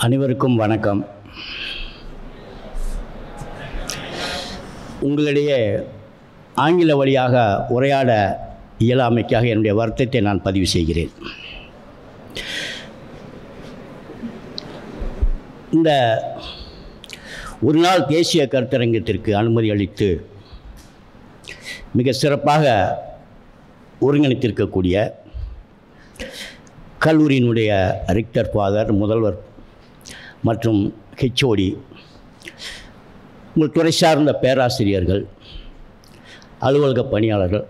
அனைவருக்கும் வணக்கம். உங்களிடையே ஆங்கில வழியாக உரையாட இயலாமைக்காக என்னுடைய வருத்தத்தை நான் பதிவு செய்கிறேன். இந்த ஒரு நாள் தேசிய கருத்தரங்கத்திற்கு அனுமதி அளித்து மிக சிறப்பாக ஒருங்கிணைத்திருக்கக்கூடிய கல்லூரியினுடைய ரெக்டர் ஃபாதர், முதல்வர் மற்றும் ஹெச்ஓடி, உங்கள் துறை சார்ந்த பேராசிரியர்கள், அலுவலக பணியாளர்கள்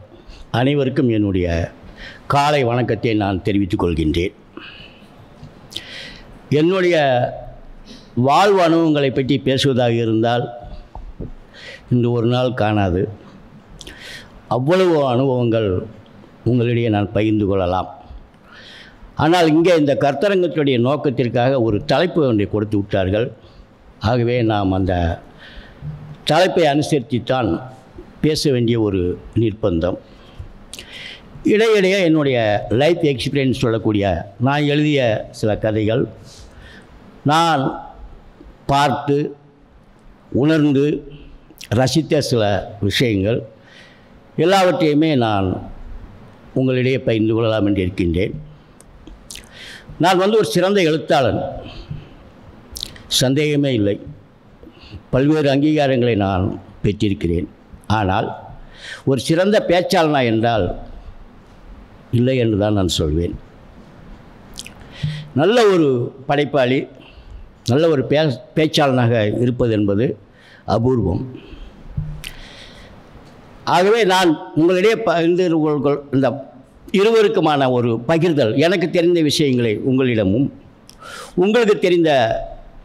அனைவருக்கும் என்னுடைய காலை வணக்கத்தை நான் தெரிவித்துக் கொள்கின்றேன். என்னுடைய வாழ்வு அனுபவங்களை பற்றி பேசுவதாக இருந்தால் இன்று ஒரு நாள் காணாது. அவ்வளவு அனுபவங்கள் உங்களிடையே நான் பகிர்ந்து கொள்ளலாம். ஆனால் இங்கே இந்த கருத்தரங்கத்துடைய நோக்கத்திற்காக ஒரு தலைப்பு ஒன்றை கொடுத்து விட்டார்கள். ஆகவே நாம் அந்த தலைப்பை அனுசரித்துத்தான் பேச வேண்டிய ஒரு நிர்பந்தம். இடையிடையே என்னுடைய லைஃப் எக்ஸ்பீரியன்ஸ் சொல்லக்கூடிய நான் எழுதிய சில கதைகள், நான் பார்த்து உணர்ந்து ரசித்த சில விஷயங்கள் எல்லாவற்றையுமே நான் உங்களிடையே பகிர்ந்து கொள்ளலாம் என்று இருக்கின்றேன். நான் ஒரு சிறந்த எழுத்தாளன், சந்தேகமே இல்லை. பல்வேறு அங்கீகாரங்களை நான் பெற்றிருக்கிறேன். ஆனால் ஒரு சிறந்த பேச்சாளனா என்றால் இல்லை என்று தான் நான் சொல்வேன். நல்ல ஒரு படைப்பாளி, நல்ல ஒரு பேச்சாளனாக இருப்பது என்பது அபூர்வம். ஆகவே நான் உங்களிடையே இந்த இருவருக்குமான ஒரு பகிர்தல், எனக்கு தெரிந்த விஷயங்களை உங்களிடமும், உங்களுக்கு தெரிந்த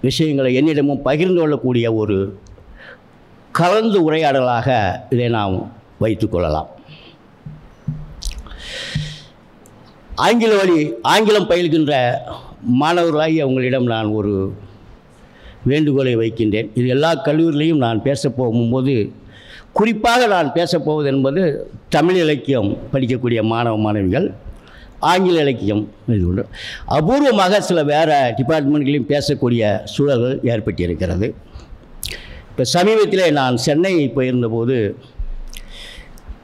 விஷயங்களை என்னிடமும் பகிர்ந்து கொள்ளக்கூடிய ஒரு கலந்து உரையாடலாக இதை நாம் வைத்துக்கொள்ளலாம். ஆங்கிலம் பயில்கின்ற மாணவர்களாகிய உங்களிடம் நான் ஒரு வேண்டுகோளை வைக்கின்றேன். இது எல்லா கல்லூரியிலையும் நான் பேச போகும்போது குறிப்பாக நான் பேசப்போவது என்பது தமிழ் இலக்கியம் படிக்கக்கூடிய மாணவ மாணவிகள், ஆங்கில இலக்கியம் இது உண்டு. அபூர்வமாக சில வேறு டிபார்ட்மெண்ட்களையும் பேசக்கூடிய சூழல்கள் ஏற்பட்டிருக்கிறது. இப்போ சமீபத்தில் நான் சென்னை போயிருந்தபோது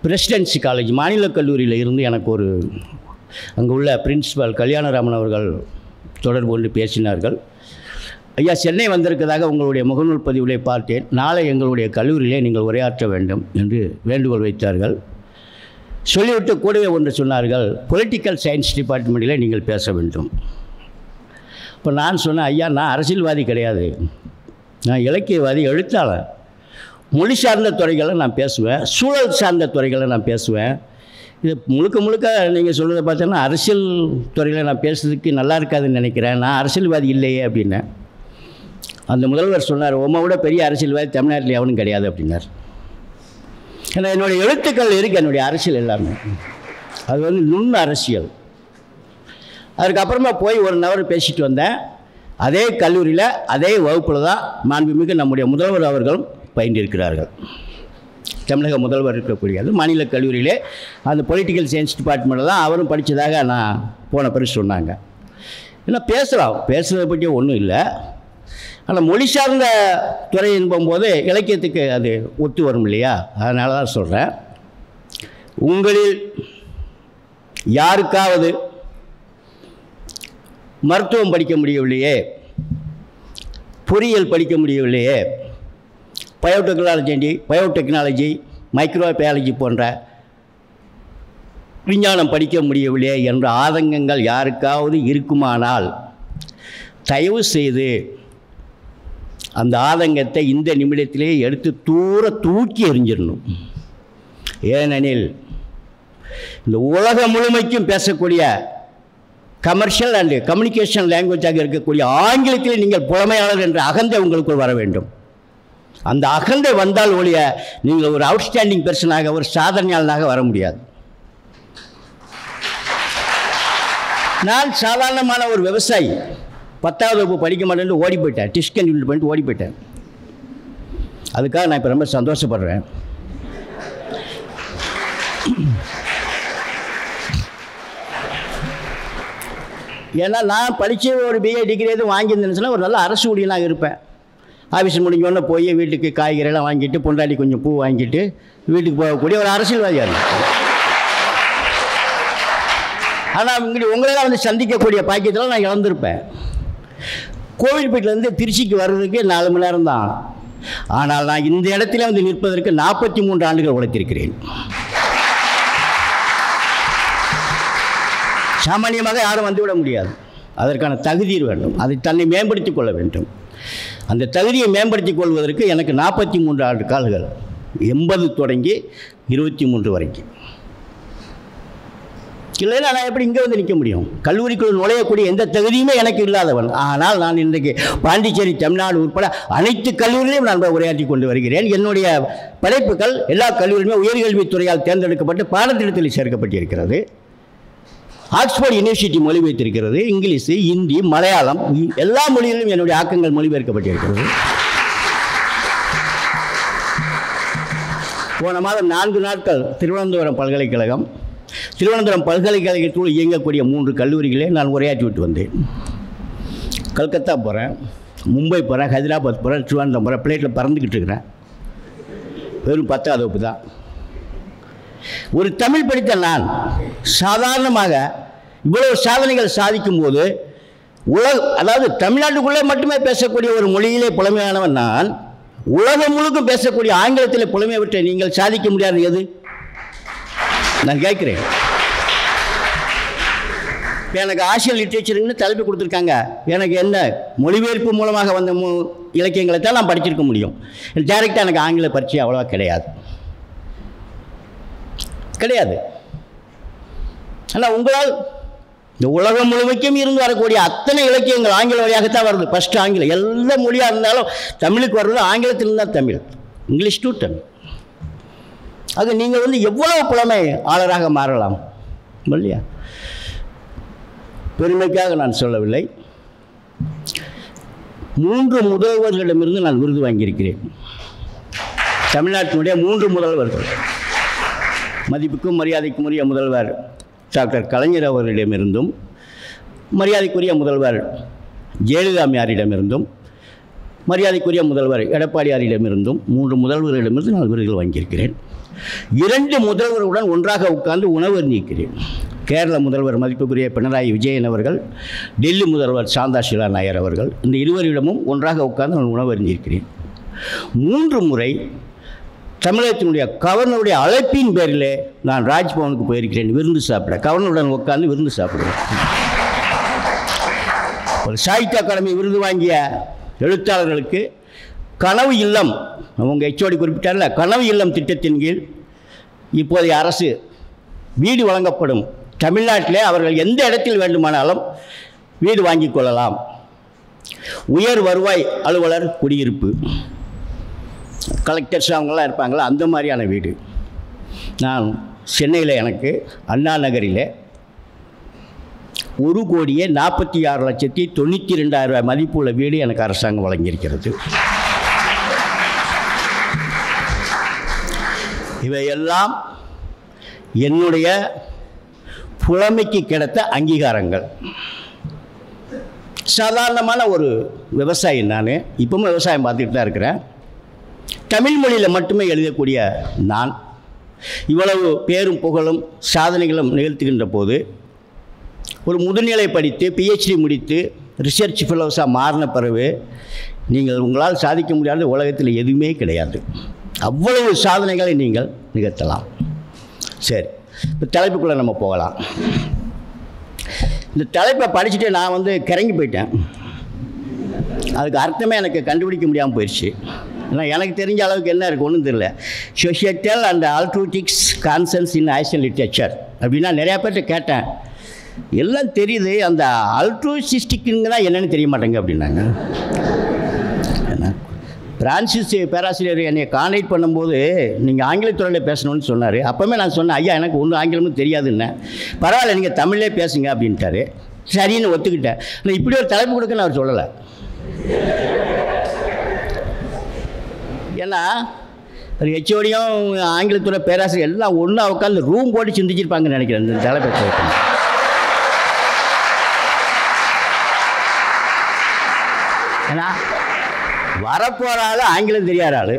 பிரசிடென்சி காலேஜ் மாநில கல்லூரியில் இருந்து எனக்கு அங்கே உள்ள பிரின்சிபால் கல்யாணராமன் அவர்கள் தொடர்பு கொண்டு பேசினார்கள். ஐயா, சென்னை வந்திருக்கிறதாக உங்களுடைய முகநூல் பதிவுகளை பார்த்தேன், நாளை எங்களுடைய கல்லூரியிலே நீங்கள் உரையாற்ற வேண்டும் என்று வேண்டுகோள் வைத்தார்கள். சொல்லிவிட்டு கூடவே ஒன்று சொன்னார்கள், பொலிட்டிக்கல் சயின்ஸ் டிபார்ட்மெண்ட்டில் நீங்கள் பேச வேண்டும். இப்போ நான் சொன்னேன், ஐயா நான் அரசியல்வாதி கிடையாது, நான் இலக்கியவாதி, எழுத்தாளர். மொழி சார்ந்த துறைகளை நான் பேசுவேன், சூழல் சார்ந்த துறைகளை நான் பேசுவேன். இது முழுக்க நீங்கள் சொல்கிறத பார்த்தோன்னா அரசியல் துறையில் நான் பேசுறதுக்கு நல்லா இருக்காதுன்னு நினைக்கிறேன், நான் அரசியல்வாதி இல்லையே அப்படின்னேன். அந்த முதல்வர் சொன்னார், உம்மை விட பெரிய அரசியல்வாதி தமிழ்நாட்டில் எவனும் கிடையாது அப்படின்னார். ஏன்னா என்னுடைய எழுத்துக்கள் இருக்குது, என்னுடைய அரசியல் எல்லாமே அது நுண் அரசியல். அதுக்கப்புறமா போய் ஒரு நபர் பேசிட்டு வந்தேன். அதே கல்லூரியில் அதே வகுப்பில் தான் மாண்புமிகு நம்முடைய முதல்வர் அவர்களும் பயின்றிருக்கிறார்கள். தமிழக முதல்வர் இருக்கக்கூடியது மாநில கல்லூரியிலே அந்த பொலிட்டிக்கல் சயின்ஸ் டிபார்ட்மெண்ட்டில் தான் அவரும் படித்ததாக நான் போன பிறகு சொன்னாங்க. ஏன்னா பேசுகிறத பற்றி ஒன்றும் இல்லை. ஆனால் மொழி சார்ந்த துறை என்போம்போது இலக்கியத்துக்கு அது ஒத்து வரும் இல்லையா? அதனால தான் சொல்கிறேன். உங்களில் யாருக்காவது மருத்துவம் படிக்க முடியவில்லையே, பொறியியல் படிக்க முடியவில்லையே, பயோடெக்னாலஜி, மைக்ரோபயாலஜி போன்ற விஞ்ஞானம் படிக்க முடியவில்லையே என்ற ஆதங்கங்கள் யாருக்காவது இருக்குமானால் தயவு செய்து அந்த ஆதங்கத்தை இந்த நிமிடத்திலேயே எடுத்து தூக்கி எறிஞ்சிடணும். ஏனெனில் இந்த உலகம் முழுமைக்கும் பேசக்கூடிய கமர்ஷியல் அண்டு கம்யூனிகேஷன் லாங்குவேஜாக இருக்கக்கூடிய ஆங்கிலத்தில் நீங்கள் புலமையாளர் என்ற அகந்தை உங்களுக்குள் வர வேண்டும். அந்த அகந்தை வந்தால் ஒழிய நீங்கள் ஒரு அவுட்ஸ்டாண்டிங் பெர்சனாக, ஒரு சாதனையாளனாக வர முடியாது. நான் சாதாரணமான ஒரு விவசாயி, 10வது வகுப்பு படிக்க மாட்டேன்னு ஓடி போயிட்டேன், டிஸ்கன்டினியூ பண்ணிட்டு ஓடி போயிட்டேன். அதுக்காக நான் இப்போ ரொம்ப சந்தோஷப்படுறேன். ஏன்னா நான் படித்த ஒரு பிஏ டிகிரி எதுவும் வாங்கியிருந்தேன்னு சொன்னால் ஒரு நல்ல அரசு ஊழியனாக இருப்பேன். ஆஃபீஸ் முடிஞ்சோடனே போய் வீட்டுக்கு காய்கறியெல்லாம் வாங்கிட்டு பொண்டாட்டி கொஞ்சம் பூ வாங்கிட்டு வீட்டுக்கு போகக்கூடிய ஒரு அரசியல்வாதியாக இருக்கும். ஆனால் இங்கே உங்களெல்லாம் வந்து சந்திக்கக்கூடிய பாக்கியத்தில் நான் இழந்திருப்பேன். கோவில்பேட்டிலேருந்து திருச்சிக்கு வர்றதுக்கு 4 மணி நேரம் தான். ஆனால் நான் இந்த இடத்துல வந்து நிற்பதற்கு 43 ஆண்டுகள் உழைத்திருக்கிறேன். சாமானியமாக யாரும் வந்துவிட முடியாது. அதற்கான தகுதி வேண்டும். அதை தன்னை மேம்படுத்திக் கொள்ள வேண்டும். அந்த தகுதியை மேம்படுத்திக் கொள்வதற்கு எனக்கு 43 ஆண்டு கால்கள், 80 தொடங்கி 23 வரைக்கும். இல்லைன்னா நான் எப்படி இங்கே வந்து நிற்க முடியும்? கல்லூரிக்குள் நுழையக்கூடிய எந்த தகுதியுமே எனக்கு இல்லாதவன். ஆனால் நான் இன்றைக்கு பாண்டிச்சேரி, தமிழ்நாடு உட்பட அனைத்து கல்லூரிகளையும் நான் உரையாற்றி கொண்டு வருகிறேன். என்னுடைய படைப்புகள் எல்லா கல்லூரியுமே உயர்கல்வித்துறையால் தேர்ந்தெடுக்கப்பட்டு பாடத்திட்டத்தில் சேர்க்கப்பட்டிருக்கிறது. ஆக்ஸ்போர்ட் யூனிவர்சிட்டி மொழிபெயர்த்திருக்கிறது. இங்கிலீஷு, ஹிந்தி, மலையாளம் எல்லா மொழிகளிலும் என்னுடைய ஆக்கங்கள் மொழிபெயர்க்கப்பட்டிருக்கிறது. போன மாதம் 4 நாட்கள் திருவனந்தபுரம் பல்கலைக்கழகத்தில் இயங்கக்கூடிய 3 கல்லூரிகளே நான் உரையாற்றி விட்டு வந்தேன். கல்கத்தா போகிறேன், மும்பை போகிறேன், ஹைதராபாத் போகிறேன், திருவனந்தபுரம் போகிறேன். பிளேட்டில் பறந்துக்கிட்டு இருக்கிறேன். வெறும் 10ஆம் வகுப்பு தான். ஒரு தமிழ் படித்த நான் சாதாரணமாக இவ்வளவு சாதனைகள் சாதிக்கும்போது அதாவது தமிழ்நாட்டுக்குள்ளே மட்டுமே பேசக்கூடிய ஒரு மொழியிலே புலமையானவன் நான், உலகம் முழுக்க பேசக்கூடிய ஆங்கிலத்தில் புலமை விட்டு நீங்கள் சாதிக்க முடியாது எது? நான் கேட்குறேன். இப்போ எனக்கு ஆசியல் லிட்ரேச்சருன்னு தலைப்பு கொடுத்துருக்காங்க. எனக்கு என்ன மொழிபெயர்ப்பு மூலமாக வந்த இலக்கியங்களை தான் நான் படிச்சிருக்க முடியும். டைரெக்டாக எனக்கு ஆங்கில பரீட்சை அவ்வளோவா கிடையாது. ஆனால் உங்களால் இந்த உலகம் முழுமைக்கும் இருந்து வரக்கூடிய அத்தனை இலக்கியங்கள் ஆங்கில வழியாகத்தான் வருது. ஃபஸ்ட்டு ஆங்கிலம். எல்லா மொழியாக இருந்தாலும் தமிழுக்கு வர்றது ஆங்கிலத்தில் தான் தமிழ், இங்கிலீஷ் டு தமிழ். அது நீங்கள் வந்து எவ்வளவு புலமை ஆளராக மாறலாம் இல்லையா? பெருமைக்காக நான் சொல்லவில்லை. 3 முதல்வர்களிடமிருந்து நான் விருது வாங்கியிருக்கிறேன். தமிழ்நாட்டினுடைய 3 முதல்வர்கள், மதிப்புக்கும் மரியாதைக்கும் உரிய முதல்வர் டாக்டர் கலைஞர் அவர்களிடமிருந்தும், மரியாதைக்குரிய முதல்வர் ஜெயலலிதாமியாரிடமிருந்தும், மரியாதைக்குரிய முதல்வர் எடப்பாடியாரிடமிருந்தும் 3 முதல்வர்களிடமிருந்து நான் விருதுகள் வாங்கியிருக்கிறேன். 2 முதல்வர்களுடன் ஒன்றாக உட்கார்ந்து உணவு அருந்தியிருக்கிறேன். கேரள முதல்வர் மதிப்புக்குரிய பினராயி விஜயன் அவர்கள், டெல்லி முதல்வர் சாந்தா ஷீலா நாயர் அவர்கள், இந்த இருவரிடமும் ஒன்றாக உட்கார்ந்து நான் உணவு அருந்தியிருக்கிறேன். 3 முறை தமிழகத்தினுடைய கவர்னருடைய அழைப்பின் பேரில் நான் ராஜ்பவனுக்கு போயிருக்கிறேன் விருந்து சாப்பிட. கவர்னருடன் உட்கார்ந்து விருந்து சாப்பிடுவேன். ஒரு சாகித்ய அகாடமி விருது வாங்கிய எழுத்தாளர்களுக்கு கனவு இல்லம், அவங்க எச்சோடி குறிப்பிட்டார்ல, கனவு இல்லம் திட்டத்தின் கீழ் இப்போதைய அரசு வீடு வழங்கப்படும். தமிழ்நாட்டிலே அவர்கள் எந்த இடத்தில் வேண்டுமானாலும் வீடு வாங்கி கொள்ளலாம். உயர் வருவாய் அலுவலர் குடியிருப்பு, கலெக்டர்ஸ் அவங்களாம் இருப்பாங்களா, அந்த மாதிரியான வீடு. நான் சென்னையில் எனக்கு அண்ணா நகரில் 1,46,92,000 ரூபாய் மதிப்புள்ள வீடு எனக்கு அரசாங்கம் வழங்கியிருக்கிறது. இவையெல்லாம் என்னுடைய புலமைக்கு கிடைத்த அங்கீகாரங்கள். சாதாரணமான ஒரு விவசாயி நான், இப்பவும் விவசாயம் பார்த்துக்கிட்டு தான் இருக்கிறேன். தமிழ் மொழியில் மட்டுமே எழுதக்கூடிய நான் இவ்வளவு பேரும் புகழும் சாதனைகளும் நிகழ்த்துகின்ற போது, ஒரு முதுநிலை படித்து பிஹெச்டி முடித்து ரிசர்ச் ஃபெலோஸாக மாறின பிறகு நீங்கள் உங்களால் சாதிக்க முடியாத உலகத்தில் எதுவுமே கிடையாது. அவ்வளவு சாதனைகளை நீங்கள் நிகழ்த்தலாம். சரி, இப்போ தலைப்புக்குள்ளே நம்ம போகலாம். இந்த தலைப்பை படிச்சுட்டு நான் வந்து கிறங்கி போயிட்டேன். அதுக்கு அர்த்தமே எனக்கு கண்டுபிடிக்க முடியாமல் போயிடுச்சு. ஏன்னா எனக்கு தெரிஞ்ச அளவுக்கு என்ன இருக்குது ஒன்றும் தெரியல. Societal and altruistics conscience in Asian literature அப்படின்னா நிறையா பேர்கிட்ட கேட்டேன். எல்லாம் தெரியுது, அந்த ஆல்ட்ரூசிஸ்டிக்குங்க தான் என்னென்னு தெரிய மாட்டேங்க அப்படின்னாங்க. ஏன்னா பிரான்சிஸ் பேராசிரியர் என்னை கான்டாக்ட் பண்ணும்போது நீங்கள் ஆங்கிலத்துறையில் பேசணும்னு சொன்னார். அப்போவுமே நான் சொன்னேன், ஐயா எனக்கு ஒன்றும் ஆங்கிலமும் தெரியாதுன்னு. பரவாயில்ல நீங்கள் தமிழ்லே பேசுங்க அப்படின்ட்டாரு. சரின்னு ஒத்துக்கிட்டேன். ஆனால் இப்படி ஒரு தலைப்பு கொடுக்குன்னு அவர் சொல்லலை. ஏன்னா ஒரு ஹெச்ஓடியும் ஆங்கிலத்துறை பேராசிரியர் எல்லாம் ஒன்றா உட்காந்து ரூம் போட்டு சிந்திச்சிருப்பாங்கன்னு நினைக்கிறேன் இந்த தலைப்பை. ஏன்னா வரப்போகிற ஆள் ஆங்கிலம் தெரியாத ஆள்,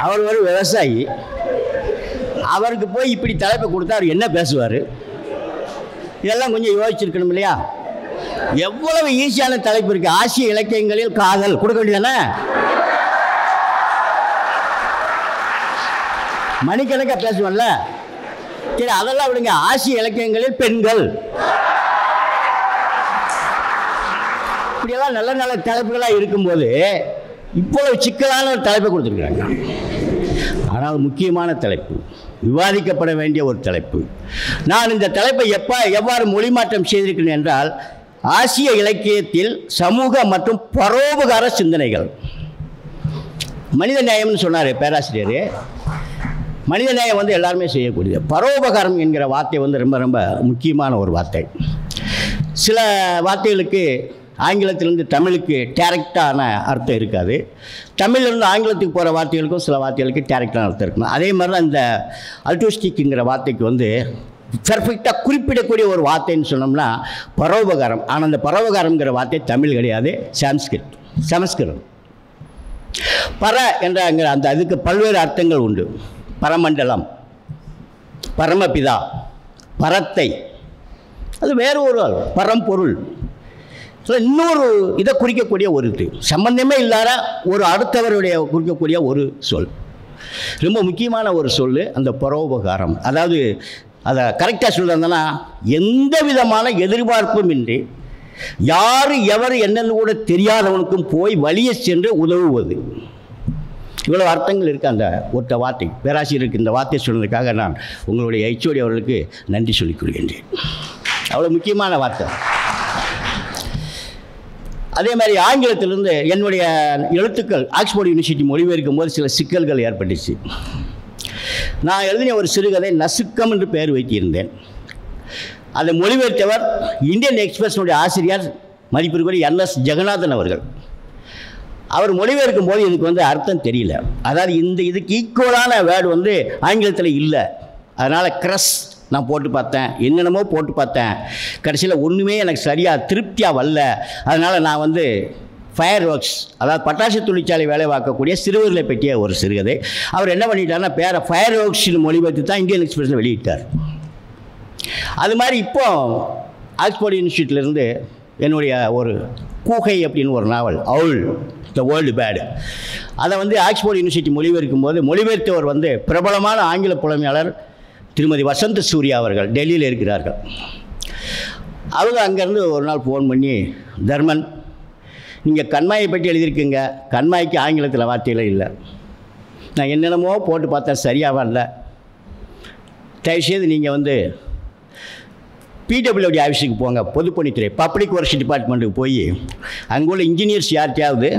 அவர் ஒரு விவசாயி, அவருக்கு போய் இப்படி தலைப்பை கொடுத்தா அவர் என்ன பேசுவார்? இதெல்லாம் கொஞ்சம் யோசிச்சிருக்கணும் இல்லையா? எவ்வளவு ஈஸியான தலைப்பு இருக்குது. ஆசிய இலக்கியங்களில் காதல் கொடுக்க வேண்டியதானே? மணிக்கணக்காக பேசுவோம்ல. சரி, அதெல்லாம் விடுங்க. ஆசிய இலக்கியங்களில் பெண்கள், இப்படியெல்லாம் நல்ல நல்ல தலைப்புகளாக இருக்கும்போது இவ்வளவு சிக்கலான ஒரு தலைப்பை கொடுத்துருக்குறாங்க. ஆனால் முக்கியமான தலைப்பு, விவாதிக்கப்பட வேண்டிய ஒரு தலைப்பு. நான் இந்த தலைப்பை எவ்வாறு மொழிமாற்றம் செய்திருக்கிறேன் என்றால், ஆசிய இலக்கியத்தில் சமூக மற்றும் பரோபகார சிந்தனைகள். மனித நேயம்னு சொன்னார் பேராசிரியர். மனித நேயம் எல்லாருமே செய்யக்கூடியது. பரோபகாரம் என்கிற வார்த்தை ரொம்ப ரொம்ப முக்கியமான ஒரு வார்த்தை. சில வார்த்தைகளுக்கு ஆங்கிலத்திலிருந்து தமிழுக்கு டேரெக்டான அர்த்தம் இருக்காது. தமிழிலிருந்து ஆங்கிலத்துக்கு போகிற வார்த்தைகளுக்கும் சில வார்த்தைகளுக்கு டேரெக்டான அர்த்தம் இருக்கணும். அதே மாதிரி தான் இந்த அல்டோஸ்டிக்ங்கிற வார்த்தைக்கு பெர்ஃபெக்டாக குறிப்பிடக்கூடிய ஒரு வார்த்தைன்னு சொன்னோம்னா பரோபகாரம். ஆனால் அந்த பரோபகாரம்ங்கிற வார்த்தை தமிழ் கிடையாது, சமஸ்கிருதம். பர என்ற அந்த அதுக்கு பல்வேறு அர்த்தங்கள் உண்டு. பரமண்டலம், பரமபிதா, பரத்தை, அது வேறு ஒரு பரம்பொருள். இன்னொரு இதை குறிக்கக்கூடிய ஒரு இது, சம்பந்தமே இல்லாத ஒரு அடுத்தவருடைய குறிக்கக்கூடிய ஒரு சொல், ரொம்ப முக்கியமான ஒரு சொல் அந்த பரோபகாரம். அதாவது அதை கரெக்டாக சொல்கிறதுனா எந்த விதமான எதிர்பார்ப்பும் இன்றி யார் எவர் என்னன்னு கூட தெரியாதவனுக்கும் போய் வழியை சென்று உதவுவது. இவ்வளோ அர்த்தங்கள் இருக்குது அந்த ஒற்ற வார்த்தை. பேராசிரியருக்கு இந்த வார்த்தை சொன்னதுக்காக நான் உங்களுடைய HOD அவர்களுக்கு நன்றி சொல்லிக் கொள்கின்றேன். அவ்வளோ முக்கியமான வார்த்தை. அதே மாதிரி ஆங்கிலத்திலிருந்து என்னுடைய எழுத்துக்கள் ஆக்ஸ்போர்ட் யூனிவர்சிட்டி மொழிபெயர்க்கும் போது சில சிக்கல்கள் ஏற்பட்டுச்சு. நான் எழுதின ஒரு சிறுகதை நசுக்கம் என்று பெயர் வைத்திருந்தேன். அதை மொழிபெயர்த்தவர் இந்தியன் எக்ஸ்பிரஸினுடைய ஆசிரியர் மதிப்பிற்குரிய NS ஜெகநாதன் அவர்கள். அவர் மொழிபெயர்க்கும் போது இதுக்கு அர்த்தம் தெரியல. அதாவது இதுக்கு ஈக்குவலான வேர்டு ஆங்கிலத்தில் இல்லை. அதனால் க்ரஸ் நான் போட்டு பார்த்தேன், என்னென்னமோ போட்டு பார்த்தேன். கடைசியில் ஒன்றுமே எனக்கு சரியாக திருப்தியாக வரல. அதனால் நான் ஃபயர் ஒர்க்ஸ், அதாவது பட்டாசு தொழிற்சாலை வேலை பார்க்கக்கூடிய சிறுவர்களை பற்றிய ஒரு சிறுகதை. அவர் என்ன பண்ணிட்டாருன்னா பேரை ஃபயர் ஒர்க்ஸ்னு மொழிபெயர்த்து தான் இந்தியன் எக்ஸ்பிரஸில் வெளியிட்டார். அது மாதிரி இப்போது ஆக்ஸ்போர்ட் யூனிவர்சிட்டியிலேருந்து என்னுடைய ஒரு கூகை அப்படின்னு ஒரு நாவல், அவுல் த வேர்ல்டு பேடு, அதை ஆக்ஸ்போர்ட் யூனிவர்சிட்டி மொழிபெயர்க்கும் போது மொழிபெயர்த்தவர் பிரபலமான ஆங்கில புலமையாளர் திருமதி வசந்த சூர்யா அவர்கள் டெல்லியில் இருக்கிறார்கள். அவங்க அங்கேருந்து ஒரு நாள் ஃபோன் பண்ணி, தர்மன், நீங்கள் கண்மாயை பற்றி எழுதியிருக்கீங்க, கண்மாய்க்கு ஆங்கிலத்தில் வார்த்தைகளே இல்லை, நான் என்னென்னமோ போட்டு பார்த்தேன் சரியாக வரல, தயவுசெய்து நீங்கள் PWD ஆஃபீஸுக்கு போங்க, பொதுப்பணித்துறை பப்ளிக் ஒர்க்ஸ் டிபார்ட்மெண்ட்டுக்கு போய் அங்குள்ள இன்ஜினியர்ஸ் யார்கிட்டையாவது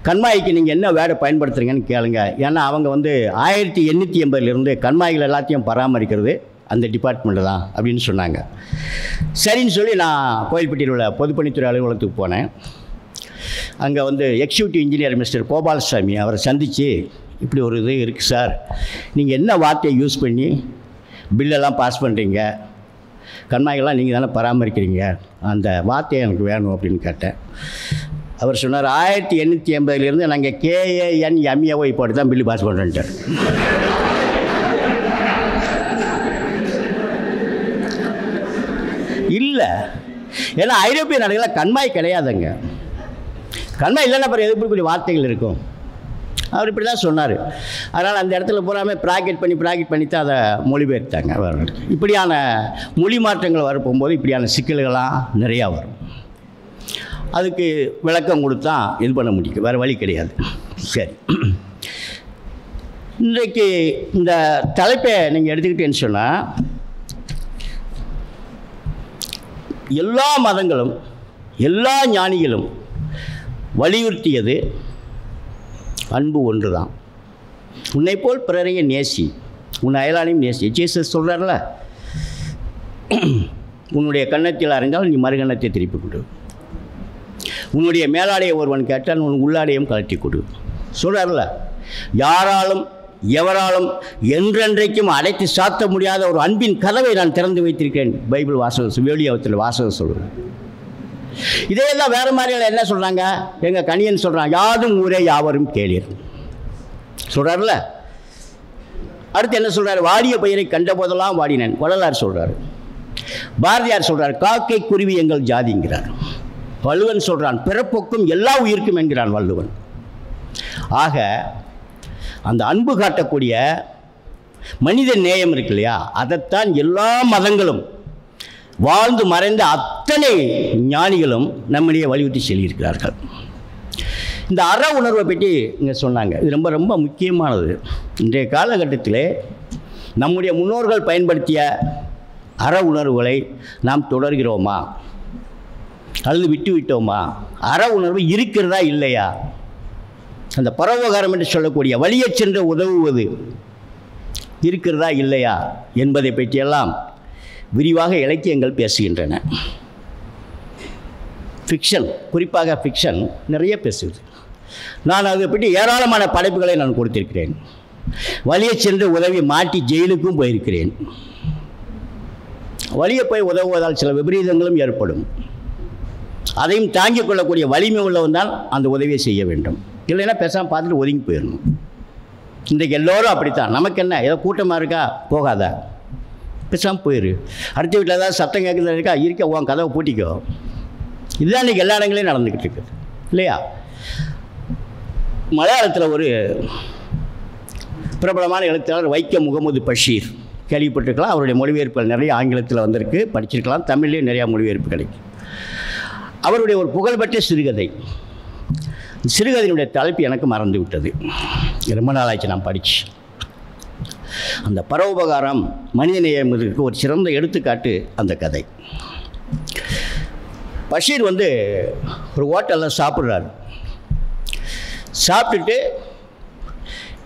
கண்மாய்க்கு நீங்கள் என்ன வேர்டை பயன்படுத்துகிறீங்கன்னு கேளுங்க. ஏன்னா அவங்க 1880 கண்மாய்கள் எல்லாத்தையும் பராமரிக்கிறது அந்த டிபார்ட்மெண்ட்டு தான் அப்படின்னு சொன்னாங்க. சரின்னு சொல்லி நான் கோயில்பட்டியில் உள்ள பொதுப்பணித்துறை அலுவலகத்துக்கு போனேன். அங்கே எக்ஸிக்யூட்டிவ் இன்ஜினியர் மிஸ்டர் கோபாலசாமி அவரை சந்தித்து, இப்படி ஒரு இது இருக்குது சார், நீங்கள் என்ன வார்த்தையை யூஸ் பண்ணி பில்லெல்லாம் பாஸ் பண்ணுறீங்க, கண்மாய்கள்லாம் நீங்கள் தானே பராமரிக்கிறீங்க, அந்த வார்த்தையை எனக்கு வேணும் அப்படின்னு கேட்டேன். அவர் சொன்னார், 1880 நாங்கள் KANMAOY போட்டு தான் பில்லு பாஸ் பண்ணுறேன்ட்டார். இல்லை, ஏன்னா ஐரோப்பிய நாடுகளில் கண்மாய் கிடையாதுங்க. கண்மாய் இல்லைன்னா அப்புறம் எதிர்ப்புக்குரிய வார்த்தைகள் இருக்கும். அவர் இப்படி தான் சொன்னார். அதனால் அந்த இடத்துல பூராமே ப்ராக்கெட் பண்ணி தான் அதை மொழிபெயர்த்தாங்க. இப்படியான மொழி மாற்றங்கள் வரப்போகும்போது இப்படியான சிக்கல்கள்லாம் நிறையா வரும். அதுக்கு விளக்கம் கொடுத்தா இது பண்ண முடியும், வேறு வழி கிடையாது. சரி, இன்றைக்கு இந்த தலைப்பை நீங்கள் எடுத்துக்கிட்டேன்னு சொன்னால், எல்லா மதங்களும் எல்லா ஞானிகளும் வலியுறுத்தியது அன்பு ஒன்று தான். உன்னை போல் பிறரையும் நேசி, உன் அயலானையும் நேசி. ஜீசஸ் சொல்கிறார்ல, உன்னுடைய கன்னத்தில் அறிந்தால் நீ மறுகன்னத்தை திருப்பி கொடு, உன்னுடைய மேலாடையை ஒருவன் கேட்டால் உன் உள்ளாடையும் கலட்டி கொடு சொல்கிறார்ல. யாராலும் எவராலும் என்றென்றைக்கும் அடைத்து சாத்த முடியாத ஒரு அன்பின் கதவை நான் திறந்து வைத்திருக்கேன். பைபிள் வாசகம், வேலியாவத்தில் வாசகம் சொல்கிறேன். இதே தான் வேறு மாதிரியில் என்ன சொல்கிறாங்க, எங்கள் கணியன் சொல்கிறான், யாதும் ஊரே யாவரும் கேளீர் சொல்கிறார்ல. அடுத்து என்ன சொல்கிறார், வாடிய பயிரை கண்ட போதெல்லாம் வாடினேன் வள்ளலார் சொல்கிறார். பாரதியார் சொல்கிறார், காக்கை குருவி எங்கள் ஜாதிங்கிறார். வள்ளுவன் சொல்கிறான், பிறப்புக்கும் எல்லா உயிருக்கும் என்கிறான் வள்ளுவன். ஆக அந்த அன்பு காட்டக்கூடிய மனித நேயம் இருக்கு இல்லையா, அதைத்தான் எல்லா மதங்களும் வாழ்ந்து மறைந்த அத்தனை ஞானிகளும் நம்மிடையே வலியுறுத்தி சொல்லியிருக்கிறார்கள். இந்த அற உணர்வை பற்றி இங்கே சொன்னாங்க. இது ரொம்ப ரொம்ப முக்கியமானது. இன்றைய காலகட்டத்தில் நம்முடைய முன்னோர்கள் பயன்படுத்திய அற உணர்வுகளை நாம் தொடர்கிறோமா அல்லது விட்டு விட்டோமா? அற உணர்வு இருக்கிறதா இல்லையா? அந்த பரோபகாரம் என்று சொல்லக்கூடிய வழியை சென்று உதவுவது இருக்கிறதா இல்லையா என்பதை பற்றியெல்லாம் விரிவாக இலக்கியங்கள் பேசுகின்றன. ஃபிக்ஷன், குறிப்பாக ஃபிக்ஷன் நிறைய பேசுகிறது. நான் அதை பற்றி ஏராளமான படைப்புகளை நான் கொடுத்திருக்கிறேன். வழியை சென்று உதவி மாட்டி ஜெயிலுக்கும் போயிருக்கிறேன். வழியை போய் உதவுவதால் சில விபரீதங்களும் ஏற்படும். அதையும் தாங்கிக் கொள்ளக்கூடிய வலிமை உள்ளவன் தான் அந்த உதவியை செய்ய வேண்டும். இல்லைன்னா பேசாமல் பார்த்துட்டு ஒதுங்கி போயிடணும். இன்றைக்கு எல்லோரும் அப்படித்தான். நமக்கு என்ன, ஏதோ கூட்டமாக இருக்கா, போகாதா, பேசாமல் போயிரு. அடுத்த வீட்டில் ஏதாவது சத்தம் கேட்குறது இருக்க உன் கதவை பூட்டிக்கோ. இதுதான் இன்றைக்கி எல்லா இடங்களையும் நடந்துக்கிட்டு இருக்குது இல்லையா? மலையாளத்தில் ஒரு பிரபலமான எழுத்தாளர் வைக்கம் முகமது பஷீர், கேள்விப்பட்டிருக்கலாம். அவருடைய மொழிபெயர்ப்புகள் நிறைய ஆங்கிலத்தில் வந்திருக்கு, படிச்சிருக்கலாம். தமிழ்லேயும் நிறையா மொழிபெயர்ப்பு கிடைக்கும். அவருடைய ஒரு புகழ்பெற்ற சிறுகதை, சிறுகதையினுடைய தலைப்பு எனக்கு மறந்து விட்டது, ரொம்ப நாளாச்சு நான் படித்து. அந்த பரோபகாரம் மனிதநேயம் ஒரு சிறந்த எடுத்துக்காட்டு அந்த கதை. பஷீர் ஒரு ஹோட்டலில் சாப்பிட்றாரு. சாப்பிட்டுட்டு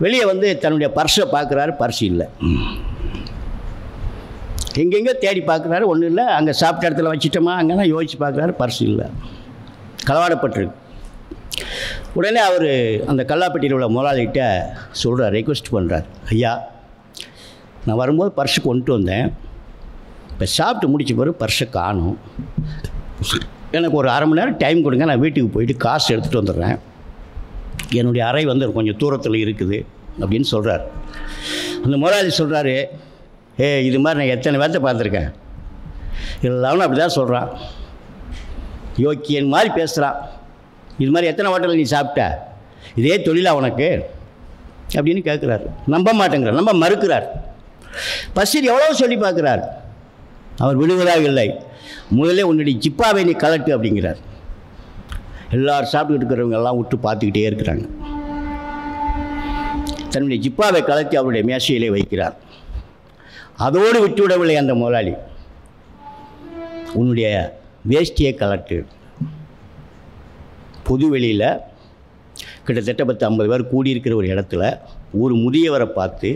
வெளியே தன்னுடைய பர்ஸை பார்க்குறாரு. பர்ஸ் இல்லை. எங்கெங்கே தேடி பார்க்குறாரு, ஒன்றும் இல்லை. அங்கே சாப்பிட்ட இடத்துல வச்சுட்டோமா அங்கேனா யோசித்து பார்க்குறாரு, பர்ஸ் இல்லை, களவாடப்பட்டிருக்கு. உடனே அவர் அந்த கல்லாப்பட்டியில் உள்ள முதலாளிகிட்ட சொல்கிறார், ரெக்வெஸ்ட் பண்ணுறார், ஐயா நான் வரும்போது பர்ஸு கொண்டு வந்தேன், இப்போ சாப்பிட்டு முடிச்ச பிறகு பர்ஸை காணும், எனக்கு ஒரு அரை மணி நேரம் டைம் கொடுங்க, நான் வீட்டுக்கு போயிட்டு காசு எடுத்துகிட்டு வந்துடுறேன், என்னுடைய அறை கொஞ்சம் தூரத்தில் இருக்குது அப்படின்னு சொல்கிறார். அந்த முதலாளி சொல்கிறாரு, இது மாதிரி நான் எத்தனை பேர்த்த பார்த்துருக்கேன், எல்லாரும் அப்படி தான் சொல்கிறான், யோக்கியன் மாதிரி பேசுகிறான், இது மாதிரி எத்தனை ஹோட்டலில் நீ சாப்பிட்ட, இதே தொழிலா உனக்கு அப்படின்னு கேட்குறாரு. நம்ப மாட்டேங்கிறார், நம்ப மறுக்கிறார். பஷீர் எவ்வளோ சொல்லி பார்க்குறார், அவர் விடுவதாக இல்லை. முதல்ல உன்னுடைய ஜிப்பாவை நீ கலட்டு அப்படிங்கிறார். எல்லோரும் சாப்பிட்டுக்கிட்டு இருக்கிறவங்க எல்லாம் விட்டு பார்த்துக்கிட்டே இருக்கிறாங்க. தன்னுடைய ஜிப்பாவை கலத்தி அவருடைய மேசையிலே வைக்கிறார். அதோடு விட்டுவிடவில்லை அந்த முதலாளி, உன்னுடைய வேஷ்டியை கலட்டு. பொதுவெளியில் கிட்டத்தட்ட 10-50 பேர் கூடியிருக்கிற ஒரு இடத்துல ஒரு முதியவரை பார்த்து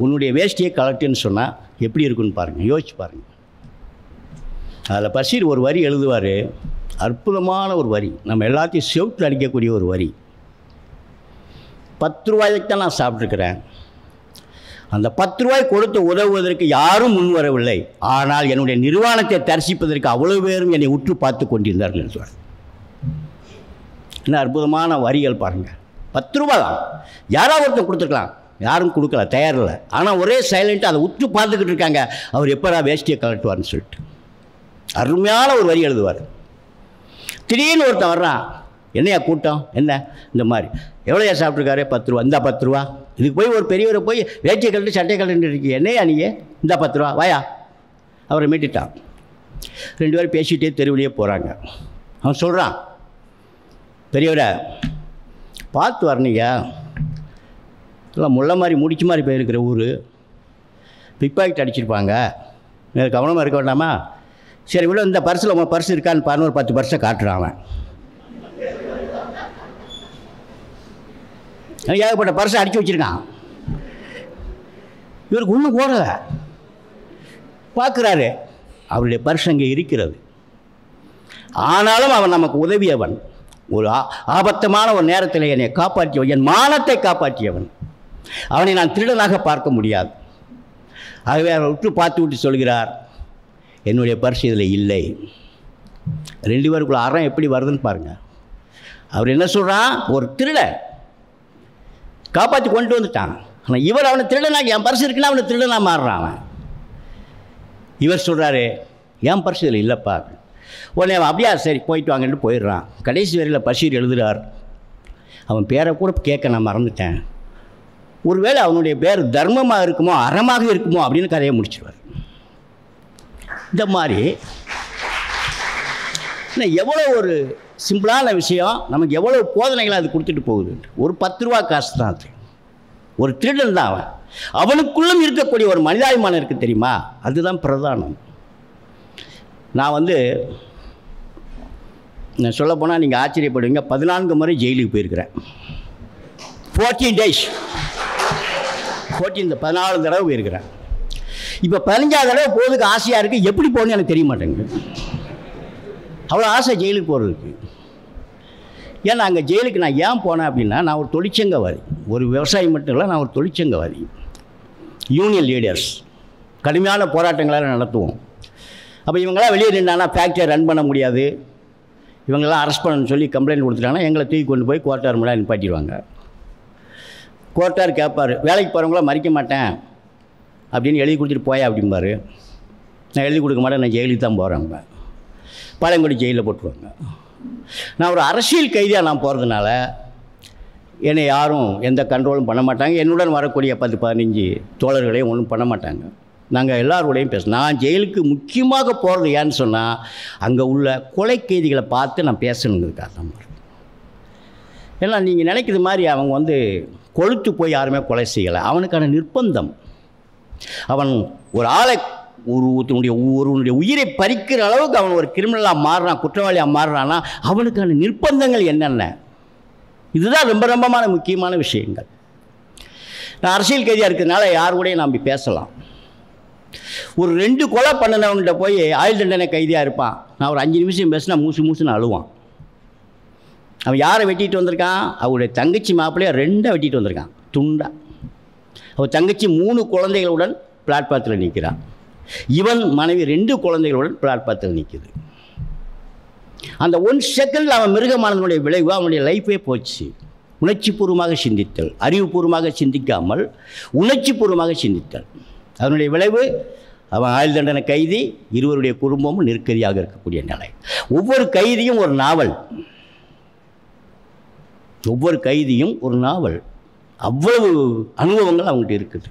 உன்னுடைய வேஷ்டியை கலட்டுன்னு சொன்னால் எப்படி இருக்குன்னு பாருங்கள், யோசிச்சு பாருங்கள். அதில் பஷீர் ஒரு வரி எழுதுவார், அற்புதமான ஒரு வரி, நம்ம எல்லாத்தையும் செவுட்டில் அடிக்கக்கூடிய ஒரு வரி. 10 ரூபாய்க்கு தான் நான் சாப்பிட்ருக்கிறேன், அந்த 10 ரூபாய் கொடுத்து உதவுவதற்கு யாரும் முன் வரவில்லை, ஆனால் என்னுடைய நிர்வாணத்தை தரிசிப்பதற்கு அவ்வளவு பேரும் என்னை உற்று பார்த்து கொண்டிருந்தார்கள் என்று சொல்வார். என்ன அற்புதமான வரிகள் பாருங்கள். 10 ரூபா தான், யாராவது ஒருத்தர் கொடுத்துருக்கலாம், யாரும் கொடுக்கல, தயாரில்லை. ஆனால் ஒரே சைலண்ட்டாக அதை உற்று பார்த்துக்கிட்டு இருக்காங்க, அவர் எப்போ வேஷ்டியை கலட்டுவார்னு சொல்லிட்டு அருமையான ஒரு வரி எழுதுவார். திடீர்னு ஒருத்தன் வர்றான், என்னையா கூட்டம், என்ன இந்த மாதிரி எவ்வளோயா சாப்பிட்ருக்காரு, 10 ரூபா, இந்தா 10 ரூபா. இதுக்கு போய் ஒரு பெரியவரை போய் வேட்டியை கழட்டு சட்டையை கழட்டு இருக்கீங்க, என்னையா நீங்கள், இந்தா 10 ரூபா வாயா. அவரை மீட்டுட்டான். 2 பேரும் பேசிகிட்டே தெருவிலேயே போகிறாங்க. அவன் சொல்கிறான், பெரியவரை பார்த்து வரணுங்க, இல்லை முள்ள மாதிரி முடிச்சு மாதிரி போயிருக்கிற ஊர், பிக் பாக்கெட் அடிச்சிருப்பாங்க, கவனமாக இருக்க வேண்டாமா? சரி விட, இந்த பர்ஸில் உங்கள் பர்ஸ் இருக்கான்னு பாருன்னு ஒரு 10 பர்ஸை காட்டுறான். அவன் எனக்கு ஏகப்பட்ட பர்ஸை அடித்து வச்சுருக்கான். இவருக்கு ஒன்றும் போடலை. பார்க்குறாரு, அவருடைய பர்ஸ் அங்கே இருக்கிறது. ஆனாலும் அவன் நமக்கு உதவியவன், ஒரு ஆபத்தமான ஒரு நேரத்தில் என்னை காப்பாற்றியவன், என் மானத்தை காப்பாற்றியவன். அவனை நான் திருடனாக பார்க்க முடியாது. ஆகவே அவர் விட்டு பார்த்து விட்டு சொல்கிறார், என்னுடைய பர்ஸ் இதில் இல்லை, 2 பேருக்குள்ள அறம் எப்படி வருதுன்னு பாருங்கள். அவர் என்ன சொல்கிறான், ஒரு திருடன் காப்பாற்றி கொண்டு வந்துட்டான். ஆனால் இவர் அவனை திருடனாக, என் பர்ஸ் இருக்குன்னா அவனை திருடனாக மாறுறான் அவன். இவர் சொல்கிறாரு, என் பர்ஸ் இதில் இல்லைப்பா. உடனே அவன் அப்படியா சரி போயிட்டு வாங்கன்னு போயிடுறான். கடைசி வரையில் பஷீர் எழுதுகிறார், அவன் பேரை கூட கேட்க நான் மறந்துட்டேன். ஒருவேளை அவனுடைய பேர் தர்மமாக இருக்குமோ அறமாக இருக்குமோ அப்படின்னு கதையை முடிச்சிடுவார். இந்த மாதிரி எவ்வளோ ஒரு சிம்பிளான விஷயம், நமக்கு எவ்வளோ போதனைகளை அது கொடுத்துட்டு போகுது. ஒரு 10 ரூபா காசு தான் அது. ஒரு திருடன் தான் அவன். அவனுக்குள்ளும் இருக்கக்கூடிய ஒரு மனிதாபிமானம் இருக்குது தெரியுமா, அதுதான் பிரதானம். நான் சொல்லப்போனால் நீங்கள் ஆச்சரியப்படுவீங்க, 14 முறை ஜெயிலுக்கு போயிருக்கிறேன். 14 days 14 தடவை போயிருக்கிறேன். இப்போ 15ஆவது தடவை போகிறதுக்கு ஆசையாக இருக்குது. எப்படி போகணுன்னு எனக்கு தெரிய மாட்டேங்குது. அவ்வளோ ஆசை ஜெயிலுக்கு போகிறதுக்கு. ஏன்னா அங்கே ஜெயிலுக்கு நான் ஏன் போனேன் அப்படின்னா, நான் ஒரு தொழிற்சங்கவாதி. ஒரு விவசாயி மட்டும் இல்லை, நான் ஒரு தொழிற்சங்கவாதி. யூனியன் லீடர்ஸ் கடுமையான போராட்டங்களாக நடத்துவோம். அப்போ இவங்களாம் வெளியே நின்றானா ஃபேக்ட்ரியை ரன் பண்ண முடியாது, இவங்கெல்லாம் அரெஸ்ட் பண்ணணும்னு சொல்லி கம்ப்ளைண்ட் கொடுத்துட்டாங்கன்னா எங்களை தூக்கி கொண்டு போய் கோர்ட்டார் முன்னாடி நிப்பாட்டிடுவாங்க. கோர்ட்டார் கேட்பார், வேலைக்கு போகிறவங்களாம் மறிக்க மாட்டேன் அப்படின்னு எழுதி கொடுத்துட்டு போயா அப்படிம்பார். நான் எழுதி கொடுக்க மாட்டேன், நான் ஜெயிலுக்கு தான் போகிறேன். பாளையங்கோடி ஜெயிலில் போட்டுருவாங்க. நான் ஒரு அரசியல் கைதியாக நான் போகிறதுனால என்னை யாரும் எந்த கண்ட்ரோலும் பண்ண மாட்டாங்க. என்னுடன் வரக்கூடிய 10-15 தோழர்களையும் ஒன்றும் பண்ண மாட்டாங்க. நாங்கள் எல்லாரோடையும் பேச. நான் ஜெயிலுக்கு முக்கியமாக போகிறது ஏன்னு சொன்னால், அங்கே உள்ள கொலை கைதிகளை பார்த்து நான் பேசணுங்கிறதுக்காக தான் போகிறேன். ஏன்னா நீங்கள் நினைக்கிற மாதிரி அவங்க கொழுத்து போய் யாருமே கொலை செய்யலை. அவனுக்கான நிர்பந்தம், அவன் ஒரு ஆளை ஒருவனுடைய உயிரை பறிக்கிற அளவுக்கு அவன் ஒரு கிரிமினலாக மாறுறான், குற்றவாளியாக மாறுறான்னா அவனுக்கான நிர்பந்தங்கள் என்னென்ன, இதுதான் ரொம்ப ரொம்பமான முக்கியமான விஷயங்கள். நான் அரசியல் கைதியாக இருக்கிறதுனால யார் கூடயும் நம்பி பேசலாம். ஒரு 2 கொலை பண்ணினவங்கள்ட்ட போய் ஆயுள் தண்டனை கைதியாக இருப்பான். நான் ஒரு 5 நிமிஷம் பேசினா மூசுன்னு அழுவான். அவன் யாரை வெட்டிட்டு வந்திருக்கான், அவருடைய தங்கச்சி மாப்பிள்ளையை 2 வெட்டிட்டு வந்திருக்கான் துண்டா. அவள் தங்கச்சி 3 குழந்தைகளுடன் பிளாட்பாத்தில் நிற்கிறான். இவன் மனைவி 2 குழந்தைகளுடன் பிளாட்பாத்தில் நிற்குது. அந்த 1 செகண்டில் அவன் மிருகமானதனுடைய விளைவு அவனுடைய லைஃபே போச்சு. உணர்ச்சிபூர்வமாக சிந்தித்தல், அறிவுபூர்வமாக சிந்திக்காமல் உணர்ச்சிபூர்வமாக சிந்தித்தல், அதனுடைய விளைவு அவன் ஆயுள் தண்டனை கைதி, இருவருடைய குடும்பமும் நெருக்கடியாக இருக்கக்கூடிய நிலை. ஒவ்வொரு கைதியும் ஒரு நாவல், ஒவ்வொரு கைதியும் ஒரு நாவல். அவ்வளவு அனுபவங்கள் அவங்ககிட்ட இருக்குது.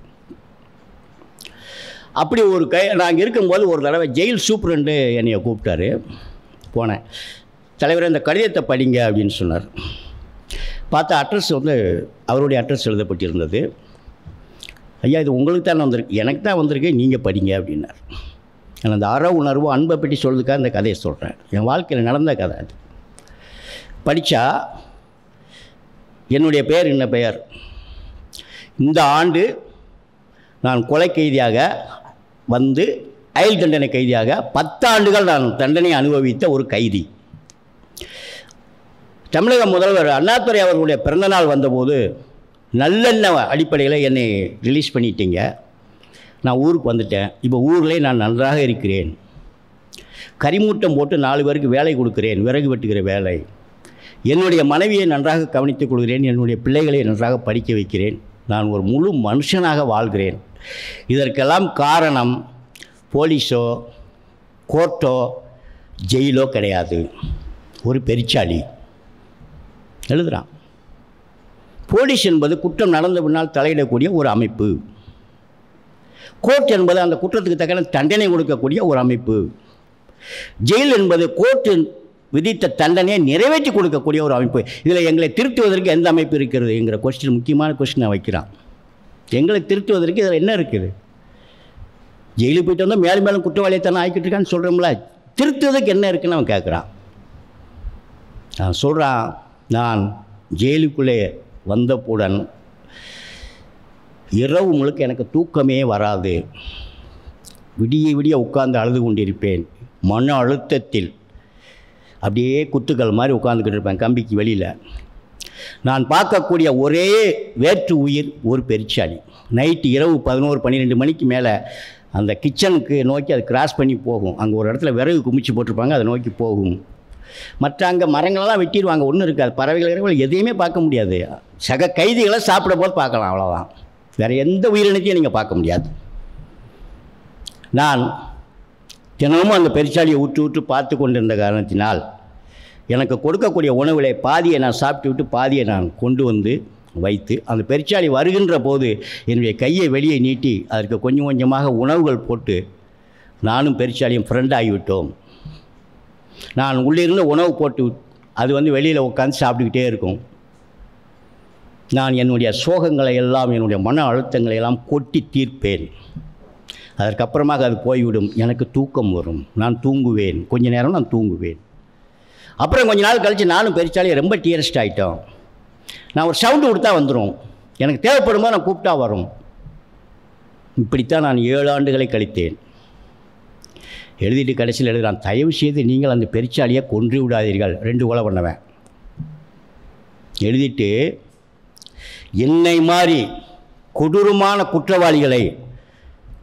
அப்படி ஒரு நாங்கள் இருக்கும்போது ஒரு தடவை ஜெயில் சூப்பரண்டு என்னையை கூப்பிட்டாரு. போனேன். தலைவர் இந்த கடிதத்தை படிங்க அப்படின்னு சொன்னார். பார்த்தா அட்ரஸ் அவருடைய அட்ரஸ் எழுதப்பட்டிருந்தது. ஐயா இது உங்களுக்கு தான் வந்திருக்கு, எனக்கு தான் வந்திருக்கு, நீங்கள் படிங்க அப்படின்னார். நான் அந்த அற உணர்வு அன்பை பற்றி சொல்றதுக்காக இந்த கதையை சொல்கிறேன். என் வாழ்க்கையில் நடந்த கதை அது. படித்தா என்னுடைய பெயர் என்ன பெயர், இந்த ஆண்டு நான் கொலை கைதியாக ஆயுள் தண்டனை கைதியாக 10 ஆண்டுகள் நான் தண்டனை அனுபவித்த ஒரு கைதி. தமிழக முதல்வர் அண்ணாதுரை அவர்களுடைய பிறந்தநாள் வந்தபோது நல்லெண்ண அடிப்படையில் என்னை ரிலீஸ் பண்ணிட்டீங்க, நான் ஊருக்கு வந்துட்டேன், இப்போ ஊரில் நான் நன்றாக இருக்கிறேன், கரிமூட்டம் போட்டு 4 பேருக்கு வேலை கொடுக்கிறேன், விறகு வெட்டுகிற வேலை, என்னுடைய மனைவியை நன்றாக கவனித்துக் கொள்கிறேன், என்னுடைய பிள்ளைகளை நன்றாக படிக்க வைக்கிறேன், நான் ஒரு முழு மனுஷனாக வாழ்கிறேன். இதற்கெல்லாம் காரணம் போலீஸோ கோர்ட்டோ ஜெயிலோ கிடையாது, ஒரு பெருச்சாளி எழுதுகிறான். போலீஸ் என்பது குற்றம் நடந்த பின்னால் தலையிடக்கூடிய ஒரு அமைப்பு, கோர்ட் என்பது அந்த குற்றத்துக்கு தக்கன தண்டனை கொடுக்கக்கூடிய ஒரு அமைப்பு, ஜெயில் என்பது கோர்ட்டு விதித்த தண்டனையை நிறைவேற்றி கொடுக்கக்கூடிய ஒரு அமைப்பு. இதில் எங்களை திருத்துவதற்கு எந்த அமைப்பு இருக்கிறது என்கிற கொஸ்டின், முக்கியமான கொஸ்டினை வைக்கிறான். எங்களை திருத்துவதற்கு இதில் என்ன இருக்குது? ஜெயிலுக்கு போய்ட்டு வந்தால் மேலும் மேலும் குற்றவாளியத்தானே ஆக்கிட்டு இருக்கான்னு சொல்கிறோம்ல, திருத்துவதற்கு என்ன இருக்குன்னு அவன் கேட்குறான். நான் சொல்கிறான், நான் ஜெயிலுக்குள்ளே வந்தவுடன் இரவு முழுக்க எனக்கு தூக்கமே வராது, விடிய உட்கார்ந்து அழுது கொண்டிருப்பேன், மன அழுத்தத்தில் அப்படியே குத்துக்கள் மாதிரி உட்காந்துக்கிட்டு இருப்பேன் கம்பிக்கு வெளியில். நான் பார்க்கக்கூடிய ஒரே வேற்று உயிர் ஒரு பெருச்சாளி. நைட்டு இரவு 11-12 மணிக்கு மேலே அந்த கிச்சனுக்கு நோக்கி அது கிராஸ் பண்ணி போகும். அங்கே ஒரு இடத்துல விறகு குமிச்சு போட்டிருப்பாங்க, அதை நோக்கி போகும். மற்ற அங்கே மரங்களெல்லாம் வெட்டிடுவாங்க, ஒன்றும் இருக்காது. பறவைகள் எதையுமே பார்க்க முடியாது. சக கைதிகளை சாப்பிட போது பார்க்கலாம், அவ்வளோதான். வேறு எந்த உயிரினத்தையும் நீங்கள் பார்க்க முடியாது. நான் தினமும் அந்த பெருச்சாளியை ஊற்று பார்த்து கொண்டிருந்த காரணத்தினால் எனக்கு கொடுக்கக்கூடிய உணவில் பாதியை நான் சாப்பிட்டு விட்டு பாதியை நான் கொண்டு வந்து வைத்து, அந்த பெருச்சாளி வருகின்ற போது என்னுடைய கையை வெளியே நீட்டி அதற்கு கொஞ்சம் கொஞ்சமாக உணவுகள் போட்டு நானும் பெருச்சாளியும் ஃப்ரெண்ட் ஆகிவிட்டோம். நான் உள்ளே இருந்து உணவு போட்டு அது வெளியில் உட்காந்து சாப்பிட்டுக்கிட்டே இருக்கும். நான் என்னுடைய சோகங்களை எல்லாம், என்னுடைய மன அழுத்தங்களை எல்லாம் கொட்டி தீர்ப்பேன். அதற்கப்புறமாக அது போய்விடும். எனக்கு தூக்கம் வரும், நான் தூங்குவேன். கொஞ்ச நேரம் நான் தூங்குவேன். அப்புறம் கொஞ்ச நாள் கழித்து நானும் பெருச்சாலியை ரொம்ப டியரஸ்ட் ஆகிட்டோம். நான் ஒரு சவுண்டு கொடுத்தா வந்துடும், எனக்கு தேவைப்படும்போது நான் கூப்பிட்டா வரும். இப்படித்தான் நான் 7 ஆண்டுகளை கழித்தேன். எழுதிட்டு கடைசியில் எழுதுகிறான், தயவு செய்து நீங்கள் அந்த பெருச்சாலியை கொன்று விடாதீர்கள், 2 கொலை பண்ணுவேன். எழுதிட்டு, என்னை மாதிரி கொடூரமான குற்றவாளிகளை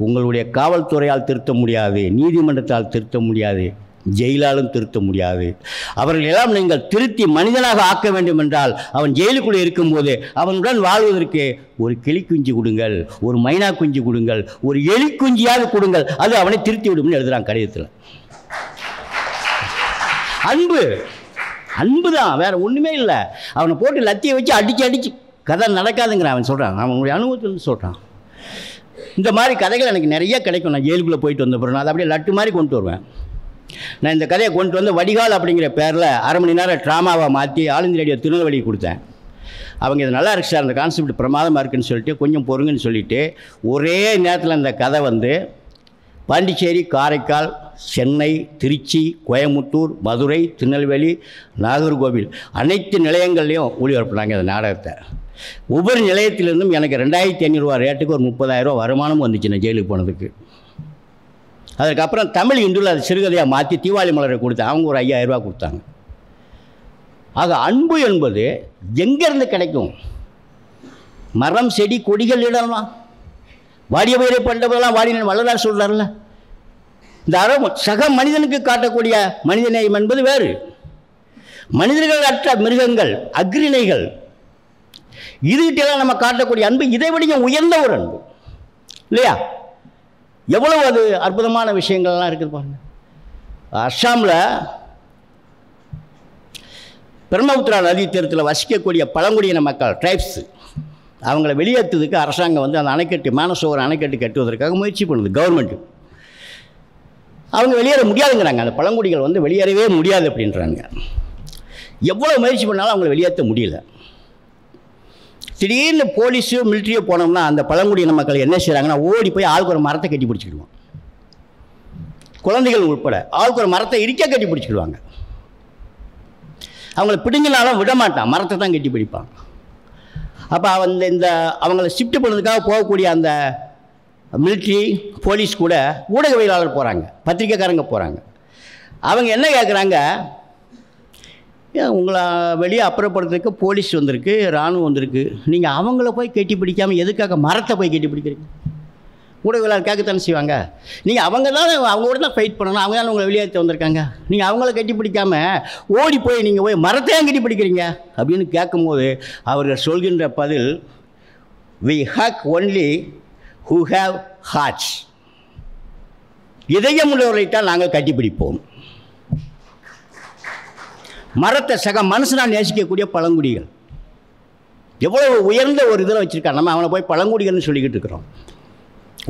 உங்களுடைய காவல்துறையால் திருத்த முடியாது, நீதிமன்றத்தால் திருத்த முடியாது, ஜெயிலாலும் திருத்த முடியாது. அவர்களெல்லாம் நீங்கள் திருத்தி மனிதனாக ஆக்க வேண்டும் என்றால் அவன் ஜெயிலுக்குள்ளே இருக்கும்போது அவனுடன் வாழ்வதற்கு ஒரு கிளி குஞ்சு கொடுங்கள், ஒரு மைனா குஞ்சு கொடுங்கள், ஒரு எலி குஞ்சியாவது கொடுங்கள், அது அவனை திருத்தி விடும்னு எழுதுகிறான் கடிதத்தில். அன்பு தான், வேறு ஒன்றுமே இல்லை. அவனை போட்டு லத்தியை வச்சு அடித்து கதை நடக்காதுங்கிறான். அவன் சொல்கிறான், அவனுடைய அனுபவத்தில் சொல்கிறான். இந்த மாதிரி கதைகள் எனக்கு நிறைய கிடைக்கும். நான் ஜெயிலுக்குள்ளே போயிட்டு வந்த பிறகு நான் அதை அப்படியே லட்டு மாதிரி கொண்டு வருவேன். நான் இந்த கதையை கொண்டு வந்து வடிகால் அப்படிங்கிற பேரில் 1/2 மணி நேரம் ட்ராமாவை மாற்றி ஆல் இந்தியா ரேடியோ திருநெல்வேலி கொடுத்தேன். அவங்க இது நல்லா இருக்கு சார், அந்த கான்செப்ட் பிரமாதமாக இருக்குன்னு சொல்லிட்டு கொஞ்சம் பொறுங்கன்னு சொல்லிவிட்டு ஒரே நேரத்தில் அந்த கதை பாண்டிச்சேரி, காரைக்கால், சென்னை, திருச்சி, கோயம்புத்தூர், மதுரை, திருநெல்வேலி, நாகர்கோவில் அனைத்து நிலையங்கள்லேயும் ஒளிபரப்புனாங்க அந்த நாடகத்தை. ஒவ்வொரு நிலையத்திலிருந்தும் எனக்கு 2500 ரூபா ரேட்டுக்கு ஒரு 30,000 ரூபா வருமானம் வந்துச்சு நான் ஜெயிலுக்கு போனதுக்கு. அதுக்கப்புறம் தமிழ் இந்துவில் அது சிறுகதையாக மாற்றி தீபாவளி மலரை கொடுத்தேன். அவங்க ஒரு 5000 ரூபா கொடுத்தாங்க. ஆக அன்பு என்பது எங்கேருந்து கிடைக்கும்? மரம், செடி, கொடிகள் இடலாம். வாடிய பயிரை பண்டவெல்லாம் வாடின வள்ளலார் சொல்கிறார்ல. இந்த அறம் சக மனிதனுக்கு காட்டக்கூடிய மனிதநேயம் என்பது வேறு. மனிதர்கள் அற்ற மிருகங்கள், அக்ரிணைகள், இதுகிட்டெல்லாம் நம்ம காட்டக்கூடிய அன்பு இதை விட உயர்ந்த ஒரு அன்பு இல்லையா? எவ்வளவு அது அற்புதமான விஷயங்கள்லாம் இருக்குது பாருங்கள். அஸ்ஸாமில் பிரம்மபுத்திரா நதி தீரத்தில் வசிக்கக்கூடிய பழங்குடியின மக்கள், ட்ரைப்ஸு, அவங்கள வெளியேற்றுறதுக்கு அரசாங்கம் அந்த அணைக்கட்டு, மானசோகர் அணைக்கட்டு கட்டுவதற்காக முயற்சி பண்ணுது கவர்மெண்ட்டு. அவங்க வெளியேற முடியாதுங்கிறாங்க. அந்த பழங்குடிகள் வெளியேறவே முடியாது அப்படின்றாங்க. எவ்வளோ முயற்சி பண்ணாலும் அவங்கள வெளியேற்ற முடியல. திடீர்னு போலீஸோ மிலிட்ரியோ போனோம்னா அந்த பழங்குடியின மக்கள் என்ன செய்கிறாங்கன்னா, ஓடி போய் ஆளுக்கு ஒரு மரத்தை கட்டி பிடிச்சிக்கிடுவோம். குழந்தைகள் உட்பட ஆளுக்கு ஒரு மரத்தை இறுக்க கட்டி பிடிச்சிக்கிடுவாங்க. அவங்கள பிடிங்கினாலும் விட மாட்டான், மரத்தை தான் கட்டி பிடிப்பாங்க. அப்போ இந்த அவங்கள ஷிஃப்ட் பண்ணுறதுக்காக போகக்கூடிய அந்த மிலிட்ரி, போலீஸ் கூட ஊடகவியலாளர் போகிறாங்க, பத்திரிக்கைக்காரங்க போகிறாங்க. அவங்க என்ன கேட்குறாங்க, உங்களை வெளியே அப்புறப்படுறதுக்கு போலீஸ் வந்திருக்கு, இராணுவம் வந்திருக்கு, நீங்கள் அவங்கள போய் கட்டி பிடிக்காமல் எதுக்காக மரத்தை போய் கட்டி பிடிக்கிறீங்க? ஊடகவியலாளர் கேட்கத்தானே செய்வாங்க. நீங்கள் அவங்க கூட தான் ஃபைட் பண்ணணும், அவங்க தான் உங்களை வெளியேற்ற வந்திருக்காங்க, நீங்கள் அவங்கள கட்டி பிடிக்காமல் ஓடி போய் நீங்கள் போய் மரத்தையும் கட்டி பிடிக்கிறீங்க அப்படின்னு கேட்கும்போது அவர்கள் சொல்கின்ற பதில், we hug only who have hearts. இதயம் உள்ளவரைத்தான் நாங்கள் கட்டிப்பிடிப்போம். மரத்தை சக மனுஷனாக நேசிக்கக்கூடிய பழங்குடிகள் எவ்வளோ உயர்ந்த ஒரு இதில் வச்சுருக்காங்க. நம்ம அவனை போய் பழங்குடிகள்னு சொல்லிக்கிட்டு இருக்கிறோம்.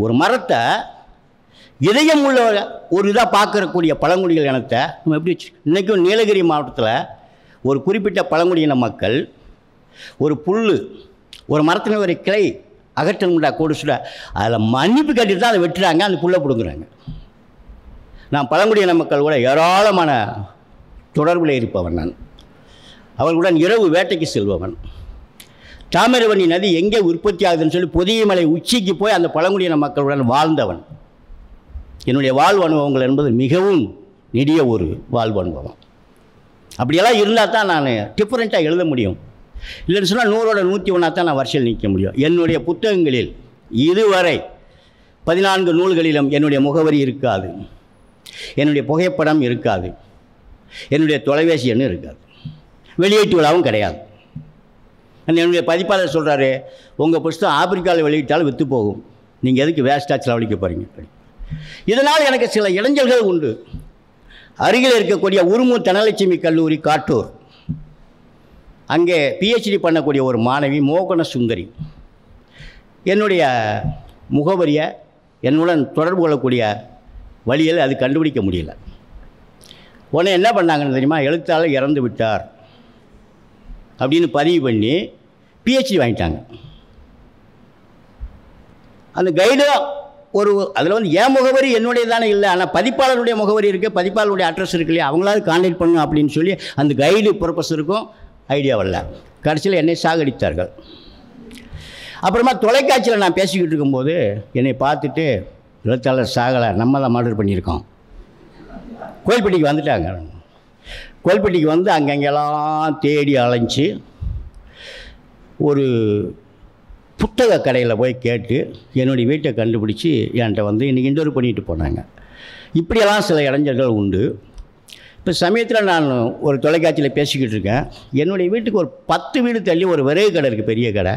ஒரு மரத்தை இதயம் உள்ள ஒரு இதாக பார்க்கக்கூடிய பழங்குடிகள் இனத்தை நம்ம எப்படி வச்சு, இன்றைக்கும் நீலகிரி மாவட்டத்தில் ஒரு குறிப்பிட்ட பழங்குடியின மக்கள் ஒரு புல், ஒரு மரத்தில் ஒரு கிளை அகற்றணும்டா கொடுசுட, அதில் மன்னிப்பு கட்டிட்டு தான் அதை வெட்டுறாங்க, அந்த புல்லை பிடுங்குறாங்க. நான் பழங்குடியின மக்கள் கூட ஏராளமான தொடர்பில் இருப்பவன். நான் அவர்களுடன் இரவு வேட்டைக்கு செல்பவன். தாமிரபரணி நதி எங்கே உற்பத்தி ஆகுதுன்னு சொல்லி பொதியமலை உச்சிக்கு போய் அந்த பழங்குடியின மக்களுடன் வாழ்ந்தவன். என்னுடைய வாழ்வு அனுபவங்கள் என்பது மிகவும் நெடிய ஒரு வாழ்வு அனுபவம். அப்படியெல்லாம் இருந்தால் தான் நான் டிஃப்ரெண்ட்டாக எழுத முடியும். இல்லைன்னு சொன்னால் 100 101 தான் நான் வரிசையில் நிற்க முடியும். என்னுடைய புத்தகங்களில் இதுவரை 14 நூல்களிலும் என்னுடைய முகவரி இருக்காது, என்னுடைய புகைப்படம் இருக்காது, என்னுடைய தொலைபேசி எண்ணு இருக்காது, வெளியீட்டு விழாவும் கிடையாது. என்னுடைய பதிப்பாளர் சொல்கிறாரு, உங்கள் புஸ்தகம் ஆப்பிரிக்காவில் வெளியிட்டாலும் விற்று போகும், நீங்கள் எதுக்கு வேஸ்ட்டாக செலவழிக்க போகிறீங்க. இதனால் எனக்கு சில இளைஞர்கள் உண்டு. அருகில் இருக்கக்கூடிய உருமூர் தனலட்சுமி கல்லூரி காட்டூர், அங்கே பிஹெச்டி பண்ணக்கூடிய ஒரு மாணவி மோகன சுந்தரி என்னுடைய முகவரியை என்னுடன் தொடர்பு கொள்ளக்கூடிய வழியில் அது கண்டுபிடிக்க முடியல. உடனே என்ன பண்ணாங்கன்னு தெரியுமா, எழுத்தாளர் இறந்து விட்டார் அப்படின்னு பதிவு பண்ணி பிஹெச்டி வாங்கிட்டாங்க. அந்த கைடு ஒரு அதில் வந்து என் முகவரி என்னுடைய தானே இல்லை, ஆனால் பதிப்பாளருடைய முகவரி இருக்குது, பதிப்பாளருடைய அட்ரஸ் இருக்கு இல்லையா, அவங்களாவது கான்டாக்ட் பண்ணணும் அப்படின்னு சொல்லி அந்த கைடு ப்ரொபஸருக்கும் ஐடியா வரல. கடைசியில் என்னை சாகடித்தார்கள். அப்புறமா தொலைக்காட்சியில் நான் பேசிக்கிட்டு இருக்கும்போது என்னை பார்த்துட்டு, எழுத்தாளர் சாகலை, நம்ம தான் மர்டர் பண்ணியிருக்கோம். கோயில்பட்டிக்கு வந்துட்டாங்க. கோயில்பட்டிக்கு வந்து அங்கங்கெல்லாம் தேடி அலைஞ்சி ஒரு புத்தக கடையில் போய் கேட்டு என்னுடைய வீட்டை கண்டுபிடிச்சி என்கிட்ட வந்து இன்றைக்கி இன்டர்வியூ பண்ணிட்டு போனாங்க. இப்படியெல்லாம் சில இளைஞர்கள் உண்டு. இப்போ சமயத்தில் நான் ஒரு தொலைக்காட்சியில் பேசிக்கிட்டு இருக்கேன். என்னுடைய வீட்டுக்கு ஒரு 10 வீடு தள்ளி ஒரு விறகு கடை இருக்குது, பெரிய கடை.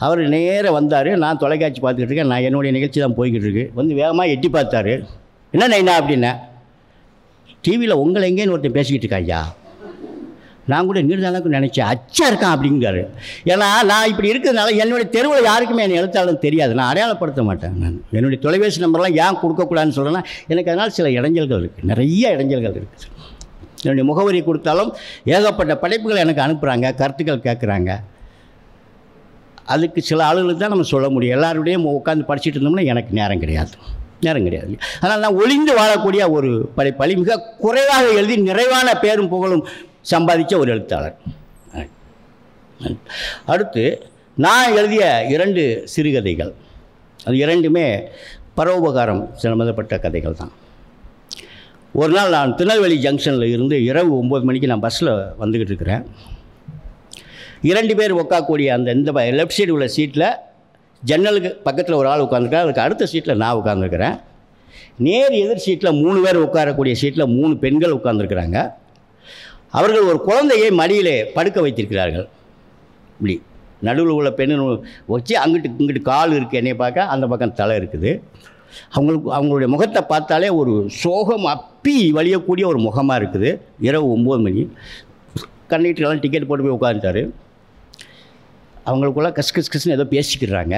அவர் நேராக வந்தார். நான் தொலைக்காட்சி பார்த்துக்கிட்டு இருக்கேன். நான் என்னுடைய நிகழ்ச்சி தான் போய்கிட்டு இருக்கு. வந்து வேகமாக எட்டி பார்த்தாரு. என்ன நைனா அப்படின்னா, டிவியில் உங்களை எங்கேன்னு ஒருத்தன் பேசிக்கிட்டு இருக்கா ஐயா. நான் கூட நீர்தானக்கு நினச்சேன், அச்சா இருக்கான் அப்படிங்கிறாரு. ஏன்னா நான் இப்படி இருக்கிறதுனால என்னுடைய தெருவில் யாருக்குமே என் எழுத்தாளர் தெரியாது, நான் அடையாளப்படுத்த மாட்டேன். நான் என்னுடைய தொலைபேசி நம்பர்லாம் ஏன் கொடுக்கக்கூடாதுன்னு சொல்கிறேன்னா, எனக்கு அதனால் சில இடைஞ்சல்கள் இருக்குது, நிறைய இடைஞ்சல்கள் இருக்குது. என்னுடைய முகவரி கொடுத்தாலும் ஏகப்பட்ட படைப்புகளை எனக்கு அனுப்புகிறாங்க, கருத்துக்கள் கேட்குறாங்க. அதுக்கு சில ஆளுகளுக்கு தான் நம்ம சொல்ல முடியும். எல்லாருடையும் உட்காந்து படிச்சுட்டு இருந்தோம்னா எனக்கு நேரம் கிடையாது. அதனால் நான் ஒளிந்து வாழக்கூடிய ஒரு படைப்பாளி, மிக குறைவாக எழுதி நிறைவான பேரும் புகழும் சம்பாதித்த ஒரு எழுத்தாளர். அடுத்து நான் எழுதிய 2 சிறுகதைகள், அது 2மே பரோபகாரம் சம்பந்தப்பட்ட கதைகள் தான். ஒரு நாள் நான் திருநெல்வேலி ஜங்ஷனில் இருந்து இரவு 9 மணிக்கு நான் பஸ்ஸில் வந்துக்கிட்டு இருக்கிறேன். 2 பேர் உட்காக்கூடிய இந்த லெஃப்ட் சைடு உள்ள சீட்டில் ஜன்னலுக்கு பக்கத்தில் ஒரு ஆள் உட்காந்துருக்கேன், அதுக்கு அடுத்த சீட்டில் நான் உட்காந்துருக்கிறேன். நேர் எதிர் சீட்டில் 3 பேர் உட்காரக்கூடிய சீட்டில் 3 பெண்கள் உட்காந்துருக்குறாங்க. அவர்கள் ஒரு குழந்தையை மடியிலே படுக்க வைத்திருக்கிறார்கள். இப்படி நடுவில் உள்ள பெண்ணு வச்சு அங்கிட்டு இங்கிட்டு கால் இருக்குது, என்னை பார்க்க அந்த பக்கம் தலை இருக்குது. அவங்களுடைய முகத்தை பார்த்தாலே ஒரு சோகம் அப்பி வலியக்கூடிய ஒரு முகமாக இருக்குது. இரவு 9 மணி. கண்டக்டர்லாம் டிக்கெட் போட்டு போய் உட்காந்துட்டாரு. அவங்களுக்குள்ள கஸ்ன்னு ஏதோ பேசிக்கிறாங்க.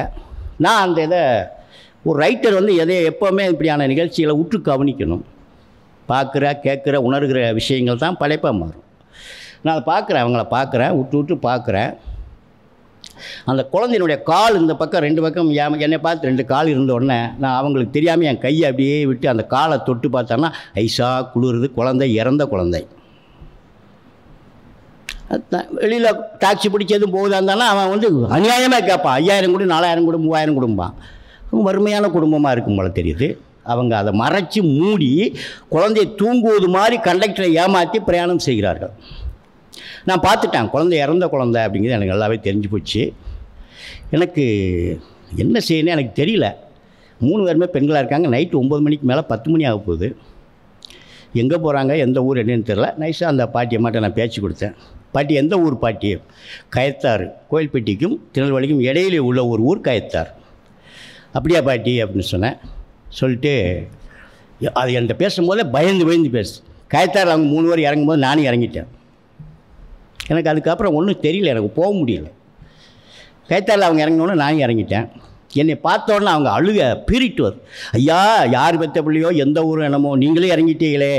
நான் அந்த இதை ஒரு ரைட்டர் வந்து எப்போவுமே இப்படியான நிகழ்ச்சிகளை உற்று கவனிக்கணும். பார்க்குற கேட்குற உணர்கிற விஷயங்கள் தான் படைப்பாக மாறும். நான் அதை பார்க்குறேன், அவங்கள பார்க்குறேன், விட்டு பார்க்குறேன். அந்த குழந்தையினுடைய கால் இந்த பக்கம் 2 பக்கம் என்னை பார்த்து 2 கால் இருந்த உடனே நான் அவங்களுக்கு தெரியாமல் என் கையை அப்படியே விட்டு அந்த காலை தொட்டு பார்த்தோன்னா ஐசா குளிருது. குழந்தை இறந்த குழந்தை. வெளியில் டாக்ஸி பிடிச்சதும் போகுதா இருந்தாலும் அவன் வந்து அநியாயமாக கேட்பான். 5000 கொடு, 4000 கொடு, 3000 கொடுப்பான். வறுமையான குடும்பமாக இருக்கும் போல தெரியுது. அவங்க அதை மறைச்சி மூடி குழந்தையை தூங்குவது மாதிரி கண்டக்டரை ஏமாற்றி பிரயாணம் செய்கிறார்கள். நான் பார்த்துட்டேன், குழந்தை இறந்த குழந்தை அப்படிங்கிறது எனக்கு நல்லாவே தெரிஞ்சு போச்சு. எனக்கு என்ன செய்யணும் எனக்கு தெரியல. 3 பேருமே பெண்களாக இருக்காங்க. நைட்டு 9 மணிக்கு மேலே 10 மணி ஆக போகுது. எங்கே போகிறாங்க, எந்த ஊர் என்னன்னு தெரில. நைஸாக அந்த பாட்டியை மட்டும் நான் பேச்சு கொடுத்தேன். பாட்டி எந்த ஊர் பாட்டி? கயத்தார். கோயில்பட்டிக்கும் திருநெல்வேலிக்கும் இடையிலே உள்ள ஒரு ஊர் கயத்தார். அப்படியா பாட்டி அப்படின்னு சொன்னேன். சொல்லிட்டு அது என்கிட்ட பேசும்போதே பயந்து பேசு. கயத்தார் அவங்க 3 பேர் இறங்கும்போது நானும் இறங்கிட்டேன். எனக்கு அதுக்கப்புறம் ஒன்றும் தெரியல, எனக்கு போக முடியல. கயத்தாரில் அவங்க இறங்கினோன்னே நானும் இறங்கிட்டேன். என்னை பார்த்தோன்னே அவங்க அழுக பீறிட்டு வரும். ஐயா, யார் பெற்ற பிள்ளையோ எந்த ஊரும் என்னமோ நீங்களே இறங்கிட்டீங்களே,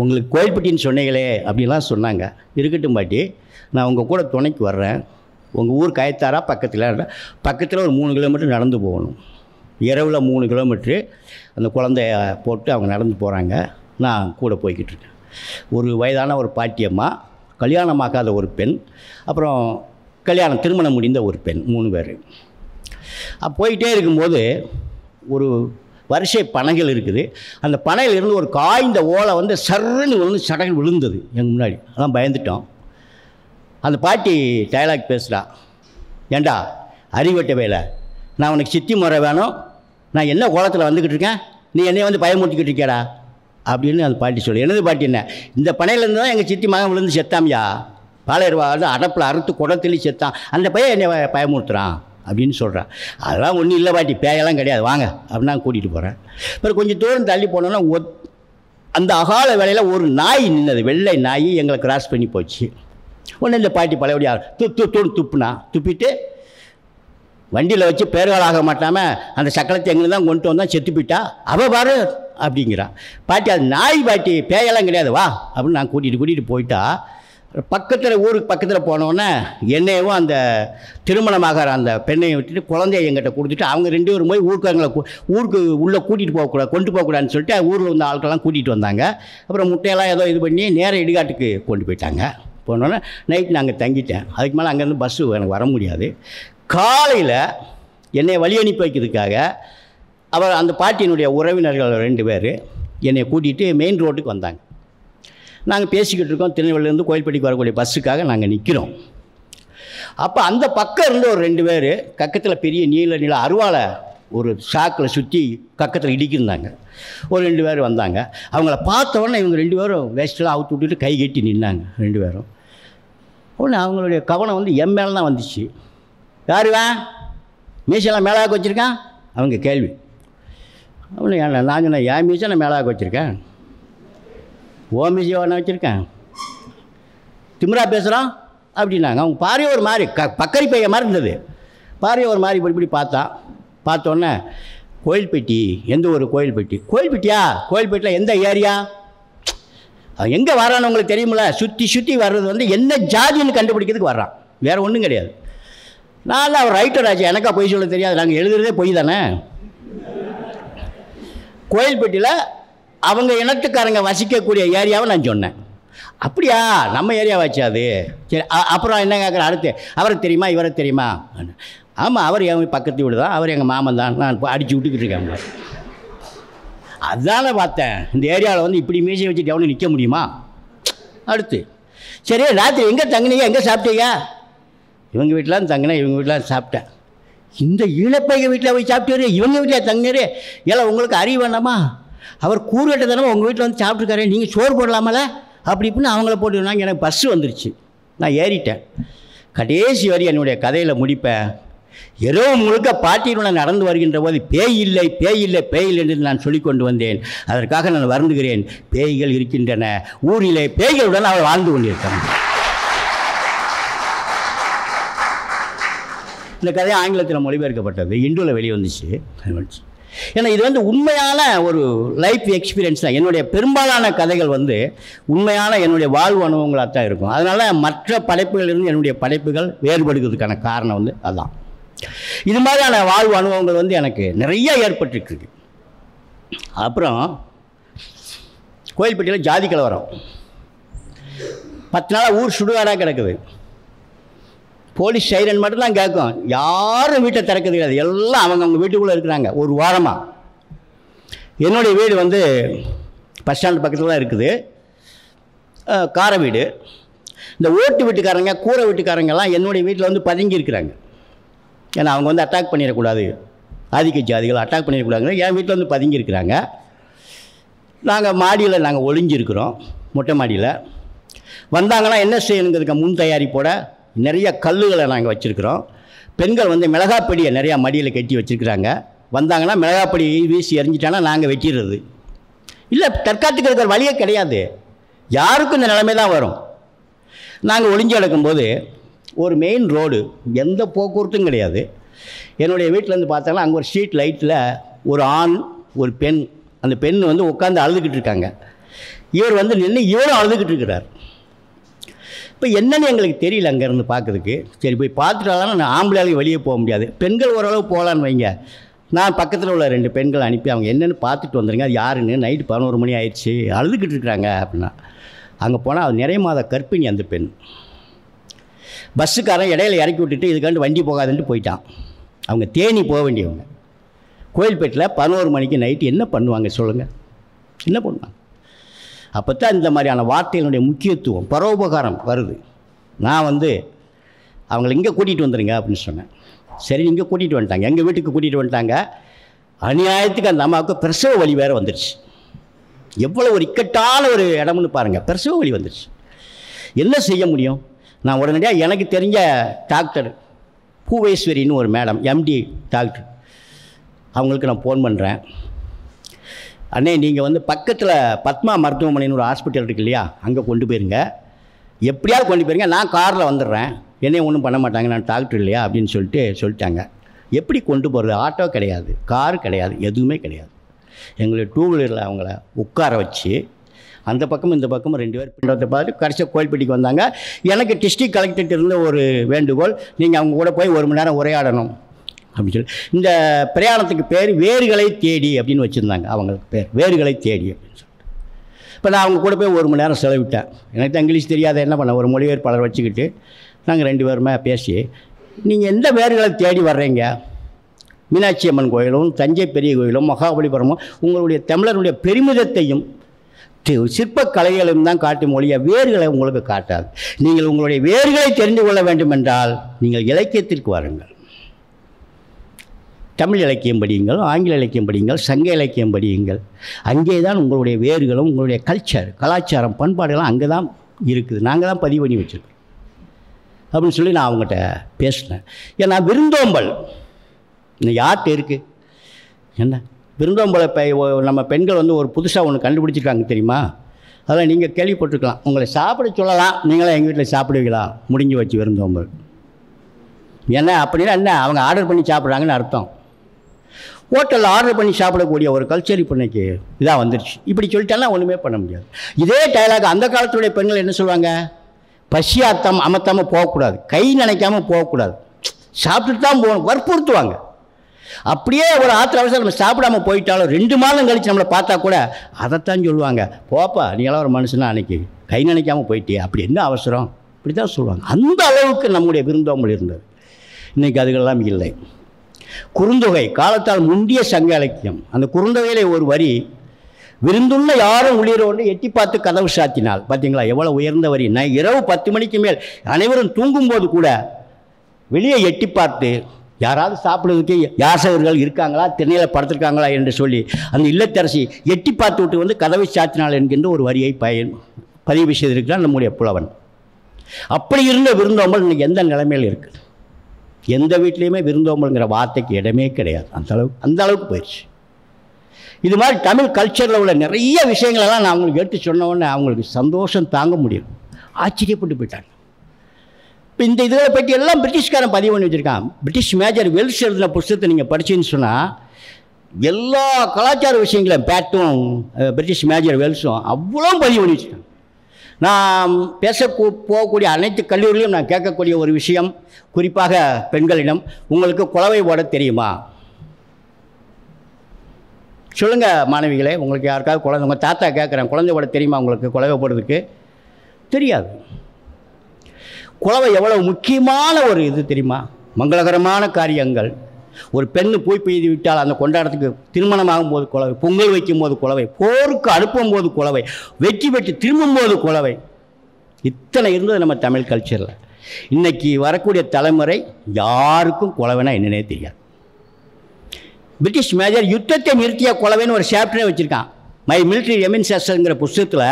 உங்களுக்கு கோயில்பட்டின்னு சொன்னீங்களே அப்படிலாம் சொன்னாங்க. இருக்கட்டும் பாட்டி, நான் உங்கள் கூட துணைக்கு வர்றேன். உங்கள் ஊர் கயத்தாரா பக்கத்தில் ஒரு 3 கிலோமீட்டர் நடந்து போகணும். இரவில் 3 கிலோமீட்ரு அந்த குழந்தைய போட்டு அவங்க நடந்து போகிறாங்க. நான் கூட போய்கிட்டு இருக்கேன். ஒரு வயதான ஒரு பாட்டியம்மா, கல்யாணமாகாத ஒரு பெண், அப்புறம் திருமணம் முடிந்த ஒரு பெண், 3 பேர். போயிட்டே இருக்கும்போது ஒரு வரிசை பனைகள் இருக்குது. அந்த பனையிலிருந்து ஒரு காய்ந்த ஓலை வந்து சர்ன்னு விழுந்து சடகு விழுந்தது எங்கள் முன்னாடி. அதான் பயந்துட்டோம். அந்த பாட்டி டயலாக் பேசுகிறா. ஏண்டா அறிவட்ட வேலை, நான் உனக்கு சித்தி முறை வேணும், நான் என்ன கோலத்தில் வந்துக்கிட்டு இருக்கேன், நீ என்னை வந்து பயமுறுத்திக்கிட்டு இருக்கியாடா அப்படின்னு அந்த பாட்டி சொல்லு. என்னது பாட்டி, என்ன இந்த பனையிலேருந்து தான் எங்கள் சித்தி மகன் விழுந்து செத்தாமியா, பாலையர்வா வந்து அடப்பில் அறுத்து குடத்துலி செத்தான், அந்த பையன் என்னை பயமுறுத்துறான் அப்படின்னு சொல்கிறான். அதெல்லாம் ஒன்றும் இல்லை பாட்டி, பேயெல்லாம் கிடையாது, வாங்க அப்படின்னு நான் கூட்டிகிட்டு போகிறேன். அப்புறம் கொஞ்சம் தூரம் தள்ளி போனோன்னா அந்த அகால வேலையில் ஒரு நாய் நின்னது, வெள்ளை நாய் எங்களை கிராஸ் பண்ணி போச்சு. ஒன்று இந்த பாட்டி பழையபடியா துப்புனா, துப்பிட்டு வண்டியில் வச்சு பேர்கள் ஆக மாட்டாமல் அந்த சக்கலத்தை எங்களுக்கு தான் கொண்டு வந்தால் செத்து போயிட்டா, அவள் பாரு அப்படிங்கிறான். பாட்டி அது நாய் பாட்டி, பேயெல்லாம் கிடையாது வா அப்படின்னு நான் கூட்டிகிட்டு போயிட்டா. பக்கத்தில் ஊருக்கு பக்கத்தில் போனோன்னே என்னையவும் அந்த திருமணமாகிற அந்த பெண்ணையும் விட்டுட்டு குழந்தைய எங்கிட்ட கொடுத்துட்டு அவங்க 2 பேரும் போய் ஊருக்கு உள்ளே கூட்டிகிட்டு போகக்கூடாது, கொண்டு போகக்கூடாதுன்னு சொல்லிட்டு ஊரில் வந்த ஆட்கள்லாம் கூட்டிகிட்டு வந்தாங்க. அப்புறம் முட்டையெல்லாம் ஏதோ இது பண்ணி நேராக இடுகாட்டுக்கு கொண்டு போயிட்டாங்க. போனோன்னே நைட்டு நாங்கள் தங்கிட்டேன். அதுக்கு மேலே அங்கேருந்து பஸ்ஸு எனக்கு வர முடியாது. காலையில் என்னை வழி அனுப்பி வைக்கிறதுக்காக அவர் அந்த பாட்டியினுடைய உறவினர்கள் 2 பேர் என்னை கூட்டிகிட்டு மெயின் ரோட்டுக்கு வந்தாங்க. நாங்கள் பேசிக்கிட்டு இருக்கோம், திருநெல்வேலியிலேருந்து கோயில்பட்டிக்கு வரக்கூடிய பஸ்ஸுக்காக நாங்கள் நிற்கிறோம். அப்போ அந்த பக்கம் இருந்து ஒரு 2 பேர் கக்கத்தில் பெரிய நீல அருவாளை ஒரு சாக்கில் சுற்றி கக்கத்தில் இடிக்கிருந்தாங்க. ஒரு 2 பேர் வந்தாங்க. அவங்கள பார்த்த உடனே இவங்க 2 பேரும் வேஸ்ட்டெல்லாம் அவுத்து விட்டுட்டு கை கட்டி நின்னாங்க 2 பேரும். உடனே அவங்களுடைய கவனம் வந்து என் மேலே தான் வந்துச்சு. யாருவேன் மீசெல்லாம் மேலாக வச்சுருக்கான் அவங்க கேள்வி. அவனு நான் சொன்னேன், என் மீசை நான் மேலாக வச்சுருக்கேன், ஓ மீசையை நான் வச்சுருக்கேன், திமிரா பேசுகிறான் அப்படின்னாங்க. அவங்க பாரிய ஒரு மாதிரி பக்கரி பைய மாதிரி இருந்தது. பாரிய ஒரு மாதிரி இப்படி பார்த்தோன்னே கோயில்பட்டி, எந்த ஒரு கோயில்பட்டியா, கோயில்பட்டியில் எந்த ஏரியா, எங்கே வரான்னு உங்களுக்கு தெரியுமில்ல, சுற்றி வர்றது வந்து என்ன ஜாதின்னு கண்டுபிடிக்கிறதுக்கு வர்றான், வேறு ஒன்றும் கிடையாது. நான் அவர் ரைட்டர் ஆச்சு, எனக்கா பொய் சொல்ல தெரியாது, நாங்கள் எழுதுறதே பொய் தானே. கோயில்பட்டியில் அவங்க இனத்துக்காரங்க வசிக்கக்கூடிய ஏரியாவை நான் சொன்னேன். அப்படியா, நம்ம ஏரியா வச்சாது, சரி. அப்புறம் என்ன கேட்குறேன் அடுத்து, அவருக்கு தெரியுமா இவரை தெரியுமா? ஆமாம், அவர் என் பக்கத்து வீடு தான், அவர் எங்கள் மாமன் தான், நான் அடித்து விட்டுக்கிட்டு இருக்கேன். அதானே பார்த்தேன், இந்த ஏரியாவில் வந்து இப்படி மீசை வச்சுட்டு எவனும் நிற்க முடியுமா? அடுத்து சரி, ராத்திரி எங்கே தங்கினீங்க, எங்கே சாப்பிட்டீங்க? இவங்க வீட்டில் தங்கினேன், இவங்க வீட்டில் சாப்பிட்டேன். இந்த ஈழப்பைய வீட்டில் போய் சாப்பிட்டாரு, இவங்க வீட்டில் தங்கினாரு. ஏன்னா உங்களுக்கு அறிவு வேண்டாமா? அவர் கூறுகட்ட தானே உங்கள் வீட்டில் வந்து சாப்பிட்ருக்காரு, நீங்கள் சோறு போடலாமல அப்படி இப்படின்னு அவங்கள போட்டுருந்தாங்க. எனக்கு பஸ்ஸு வந்துருச்சு, நான் ஏறிட்டேன். கடைசி வரி என்னுடைய கதையில் முடிப்பேன். இரவு முழுக்க பாட்டியுடன் நடந்து வருகின்ற போது பேய் இல்லை என்று நான் சொல்லிக் கொண்டு வந்தேன். அதற்காக நான் வருந்துகிறேன். பேய்கள் இருக்கின்றன, ஊரிலே பேய்களுடன் அவர் வாழ்ந்து கொண்டிருக்கிறார். இந்த கதை ஆங்கிலத்தில் மொழிபெயர்க்கப்பட்டது, இந்துவில் வெளியே வந்துச்சு. ஏன்னா இது வந்து உண்மையான ஒரு லைஃப் எக்ஸ்பீரியன்ஸ் தான். என்னுடைய பெரும்பாலான கதைகள் வந்து உண்மையான என்னுடைய வாழ்வு அனுபவங்களாக தான் இருக்கும். அதனால் மற்ற படைப்புகளிலிருந்து என்னுடைய படைப்புகள் வேறுபடுகிறதுக்கான காரணம் வந்து அதுதான். இது மாதிரியான வாழ்வு அனுபவங்கள் வந்து எனக்கு நிறைய ஏற்பட்டுருக்கு. அப்புறம் கோயில்பட்டியில் ஜாதி கலவரம் 10 நாளாக ஊர் சுடுகாடாக கிடக்குது. போலீஸ் சைரன் மட்டும்தான் கேட்கும், யாரும் வீட்டை திறக்கிறது கிடையாது. எல்லாம் அவங்க வீட்டுக்குள்ளே இருக்கிறாங்க ஒரு வாரமாக. என்னுடைய வீடு வந்து பஸ் ஸ்டாண்டு பக்கத்தில் தான் இருக்குது, காரை வீடு. இந்த ஓட்டு வீட்டுக்காரங்க கூரை வீட்டுக்காரங்கெல்லாம் என்னுடைய வீட்டில் வந்து பதுங்கி இருக்கிறாங்க. ஏன்னா அவங்க வந்து அட்டாக் பண்ணிடக்கூடாது, ஆதிக்க ஜாதிகள் அட்டாக் பண்ணிடக்கூடாதுங்க. என் வீட்டில் வந்து பதுங்கி இருக்கிறாங்க. நாங்கள் மாடியில் நாங்கள் ஒளிஞ்சிருக்கிறோம், மொட்டை மாடியில். வந்தாங்கன்னா என்ன செய்யணுங்கிறதுக்கு முன் தயாரிப்போட நிறைய கல்லுகளை நாங்கள் வச்சுருக்கிறோம். பெண்கள் வந்து மிளகாப்பொடியை நிறையா மடியில் கட்டி வச்சுருக்குறாங்க. வந்தாங்கன்னா மிளகாப்பொடி வீசி எறிஞ்சிட்டானா நாங்கள் வெட்டிடுறது. இல்லை, தற்காத்துக்கு இருக்கிற வழியே கிடையாது, யாருக்கும் இந்த நிலைமை தான் வரும். நாங்கள் ஒளிஞ்சு கிடக்கும்போது ஒரு மெயின் ரோடு, எந்த போக்குவரத்தும் கிடையாது. என்னுடைய வீட்டிலேருந்து பார்த்தாங்கன்னா அங்கே ஒரு ஸ்ட்ரீட் லைட்டில் ஒரு ஆண் ஒரு பெண், அந்த பெண் வந்து உட்காந்து அழுதுகிட்டு இருக்காங்க. இவர் வந்து நின்று இவரும் அழுதுகிட்டு இருக்கிறார். இப்போ என்னன்னு எங்களுக்கு தெரியல அங்கேருந்து பார்க்குறதுக்கு. சரி போய் பார்த்துட்டாலும் நான் ஆம்பளையாளுக்கு வெளியே போக முடியாது, பெண்கள் ஓரளவு போகலான்னு வைங்க. நான் பக்கத்தில் உள்ள 2 பெண்கள் அனுப்பி அவங்க என்னென்னு பார்த்துட்டு வந்துடுங்க, அது யாருன்னு. நைட்டு 11 மணி ஆயிடுச்சு, அழுதுகிட்டு இருக்கிறாங்க அப்படின்னா. அங்கே போனால் அது நிறைய மாத கர்ப்பிணி அந்த பெண். பஸ்ஸுக்காரன் இடையில இறக்கி விட்டுட்டு இதுக்காண்டு வண்டி போகாதுன்ட்டு போயிட்டான். அவங்க தேனி போக வேண்டியவங்க. கோயில்பேட்டில் 11 மணிக்கு நைட்டு என்ன பண்ணுவாங்க சொல்லுங்கள், என்ன பண்ணுவாங்க? அப்போ தான் இந்த மாதிரியான வார்த்தைகளுடைய முக்கியத்துவம், பரோபகாரம் வருது. நான் வந்து அவங்களை இங்கே கூட்டிகிட்டு வந்துடுங்க அப்படின்னு சொன்னேன். சரி, இங்கே கூட்டிகிட்டு வந்துட்டாங்க, எங்கள் வீட்டுக்கு கூட்டிகிட்டு வந்துட்டாங்க. அநியாயத்துக்கு அந்த அம்மாவுக்கு பிரசவ வலி வேறு வந்துடுச்சு. எவ்வளோ ஒரு இக்கட்டான ஒரு இடம்னு பாருங்கள், பிரசவ வலி வந்துடுச்சு. என்ன செய்ய முடியும்? நான் உடனடியாக எனக்கு தெரிஞ்ச டாக்டர் பூவேஸ்வரின்னு ஒரு மேடம், எம்டி டாக்டர், அவங்களுக்கு நான் ஃபோன் பண்ணுறேன். அண்ணே, நீங்கள் பக்கத்தில் பத்மா மருத்துவமனைன்னு ஒரு ஹாஸ்பிட்டல் இருக்கு இல்லையா, அங்கே கொண்டு போயிருங்க, எப்படியாவது கொண்டு போயிருங்க, நான் காரில் வந்துடுறேன், என்னையும் ஒன்றும் பண்ண மாட்டாங்க, நான் டாக்டர் இல்லையா அப்படின்னு சொல்லிட்டாங்க. எப்படி கொண்டு போகிறது? ஆட்டோ கிடையாது, கார் கிடையாது, எதுவுமே கிடையாது. எங்களுடைய டூ வீலரில் அவங்கள உட்கார வச்சு அந்த பக்கம் இந்த பக்கம் 2 பேர் பின்னத்தை பார்த்து கடைசியாக கோயில்பட்டிக்கு வந்தாங்க. எனக்கு டிஸ்ட்ரிக்ட் கலெக்டர்கிட்ட இருந்த ஒரு வேண்டுகோள், நீங்கள் அவங்க கூட போய் 1 மணி நேரம் உரையாடணும் அப்படின்னு சொல்லி. இந்த பிரயாணத்துக்கு பேர் வேர்களை தேடி அப்படின்னு வச்சுருந்தாங்க. அவங்களுக்கு பேர் வேர்களை தேடி அப்படின்னு சொல்லிட்டு. இப்போ நான் அவங்க கூட போய் 1 மணி நேரம் செலவிட்டேன். எனக்கு தான் இங்கிலீஷ் தெரியாத என்ன பண்ண, ஒரு மொழிபெயர்ப்பாளர் வச்சுக்கிட்டு நாங்கள் 2 பேருமே பேசி, நீங்கள் எந்த வேர்களை தேடி வர்றீங்க? மீனாட்சி அம்மன் கோயிலும் தஞ்சை பெரிய கோயிலும் மகாபலிபுரமும் உங்களுடைய தமிழருடைய பெருமிதத்தையும் சிற்பக்கலைகளையும் தான் காட்டும் மொழியை வேர்களை உங்களுக்கு காட்டாது. நீங்கள் உங்களுடைய வேர்களை தெரிந்து கொள்ள வேண்டும் என்றால் நீங்கள் இலக்கியத்திற்கு வாருங்கள். தமிழ் இலக்கியம் படியுங்கள், ஆங்கில இலக்கியம் படியுங்கள், சங்க இலக்கியம் படியுங்கள். அங்கே தான் உங்களுடைய வேர்களும் உங்களுடைய கலாச்சாரம் பண்பாடுகள்லாம் அங்கே தான் இருக்குது. நாங்கள் தான் பதிவு பண்ணி வச்சுருக்கோம் அப்படின்னு சொல்லி நான் அவங்ககிட்ட பேசினேன். ஏன்னா விருந்தோம்பல் இன்னும் யார்கிட்ட இருக்குது? என்ன விருந்தோம்பலை நம்ம பெண்கள் ஒரு புதுசாக ஒன்று கண்டுபிடிச்சிருக்காங்க தெரியுமா? அதெல்லாம் நீங்கள் கேள்விப்பட்டிருக்கலாம். உங்களை சாப்பிட சொல்லலாம், நீங்களாம் எங்கள் வீட்டில் சாப்பிடுவீங்களா? முடிஞ்சு வச்சு விருந்தோம்பல். ஏன்னா அப்படின்னா என்ன, அவங்க ஆர்டர் பண்ணி சாப்பிட்றாங்கன்னு அர்த்தம். ஹோட்டலில் ஆர்டர் பண்ணி சாப்பிடக்கூடிய ஒரு கல்ச்சர் இப்போ இன்றைக்கி இதாக வந்துடுச்சு. இப்படி சொல்லிட்டாலாம் ஒன்றுமே பண்ண முடியாது. இதே டைலாக் அந்த காலத்துடைய பெண்கள் என்ன சொல்லுவாங்க? பசியாத்தம் அமர்த்தாமல் போகக்கூடாது, கை நினைக்காமல் போகக்கூடாது, சாப்பிட்டுட்டு தான் போகணும், வற்புறுத்துவாங்க. அப்படியே ஒரு ஆத்திர அவசரம் நம்ம சாப்பிடாமல் போயிட்டாலும் 2 மாதம் கழித்து நம்மளை பார்த்தா கூட அதைத்தான் சொல்லுவாங்க. போப்பா, நீங்களாம் ஒரு மனுஷனா, அன்றைக்கி கை நினைக்காமல் போயிட்டே, அப்படி என்ன அவசரம், இப்படி தான் சொல்லுவாங்க. அந்த அளவுக்கு நம்முடைய விருந்தோம்பல் இருந்தது. இன்றைக்கி அதுகளெல்லாம் இல்லை. குறுந்தொகை காலத்தால் முந்திய சங்க இலக்கியம். அந்த குறுந்தொகையில் ஒரு வரி, விருந்துள்ள யாரும் உள்ளிரோடு எட்டி பார்த்து கதவு சாத்தினால். பார்த்தீங்களா எவ்வளோ உயர்ந்த வரி. நான் இரவு 10 மணிக்கு மேல் அனைவரும் தூங்கும்போது கூட வெளியே எட்டி பார்த்து யாராவது சாப்பிடுறதுக்கு யாசகர்கள் இருக்காங்களா, திண்ணையில் படுத்திருக்காங்களா என்று சொல்லி அந்த இல்லத்தரசி எட்டி பார்த்து விட்டு கதவை சாத்தினால் என்கின்ற ஒரு வரியை பதிவு செய்திருக்கிறான் நம்முடைய புலவன். அப்படி இருந்த விருந்தோம்பல் இன்னைக்கு எந்த நிலைமையில் இருக்குது? எந்த வீட்லேயுமே விருந்தோம்பல்ங்கிற வார்த்தைக்கு இடமே கிடையாது. அந்த அளவுக்கு போயிடுச்சு. இது மாதிரி தமிழ் கல்ச்சரில் உள்ள நிறைய விஷயங்களெல்லாம் நான் அவங்களுக்கு எடுத்து சொன்னோன்னே அவங்களுக்கு சந்தோஷம் தாங்க முடியும், ஆச்சரியப்பட்டு போயிட்டாங்க. இப்போ இந்த இதில் பற்றி எல்லாம் பிரிட்டிஷ்காரன் பதிவு பண்ணி வச்சுருக்கான். பிரிட்டிஷ் மேஜர் வெல்ஸ் எழுதின புத்தகத்தை நீங்கள் படிச்சின்னு சொன்னால் எல்லா கலாச்சார விஷயங்களும் பேட்டும் பிரிட்டிஷ் மேஜர் வெல்ஸும் அவ்வளோ பதிவு பண்ணி வச்சுருக்காங்க. நான் போகக்கூடிய அனைத்து கல்லூரியிலும் நான் கேட்கக்கூடிய ஒரு விஷயம், குறிப்பாக பெண்களிடம், உங்களுக்கு குலவை போட தெரியுமா? சொல்லுங்கள் மாணவிகளே, உங்களுக்கு யாருக்காவது குழந்தை, உங்கள் தாத்தா கேட்குறேன், குழந்தை போட தெரியுமா உங்களுக்கு? குலவை போடுறதுக்கு தெரியாது. குலவை எவ்வளவு முக்கியமான ஒரு இது தெரியுமா? மங்களகரமான காரியங்கள். ஒரு பெண்ணு போய் பெய்து விட்டால் அந்த கொண்டாடத்துக்கு திருமணமாகும் போது குலவை, பொங்கல் வைக்கும் போது குலவை, போருக்கு அனுப்பும் போது குலவை, வெற்றி பெற்று திரும்பும் போது குலவை, இத்தனை இருந்தது நம்ம தமிழ் கல்ச்சரில். இன்றைக்கி வரக்கூடிய தலைமுறை யாருக்கும் குலவைனா என்னன்னே தெரியாது. பிரிட்டிஷ் மேஜர் யுத்தத்தை நிறுத்திய குலவைன்னு ஒரு சாப்டரே வச்சுருக்கான். மை மிலிட்ரி ரெமினிசன்ஸ்ங்கிற புஸ்தகத்தில்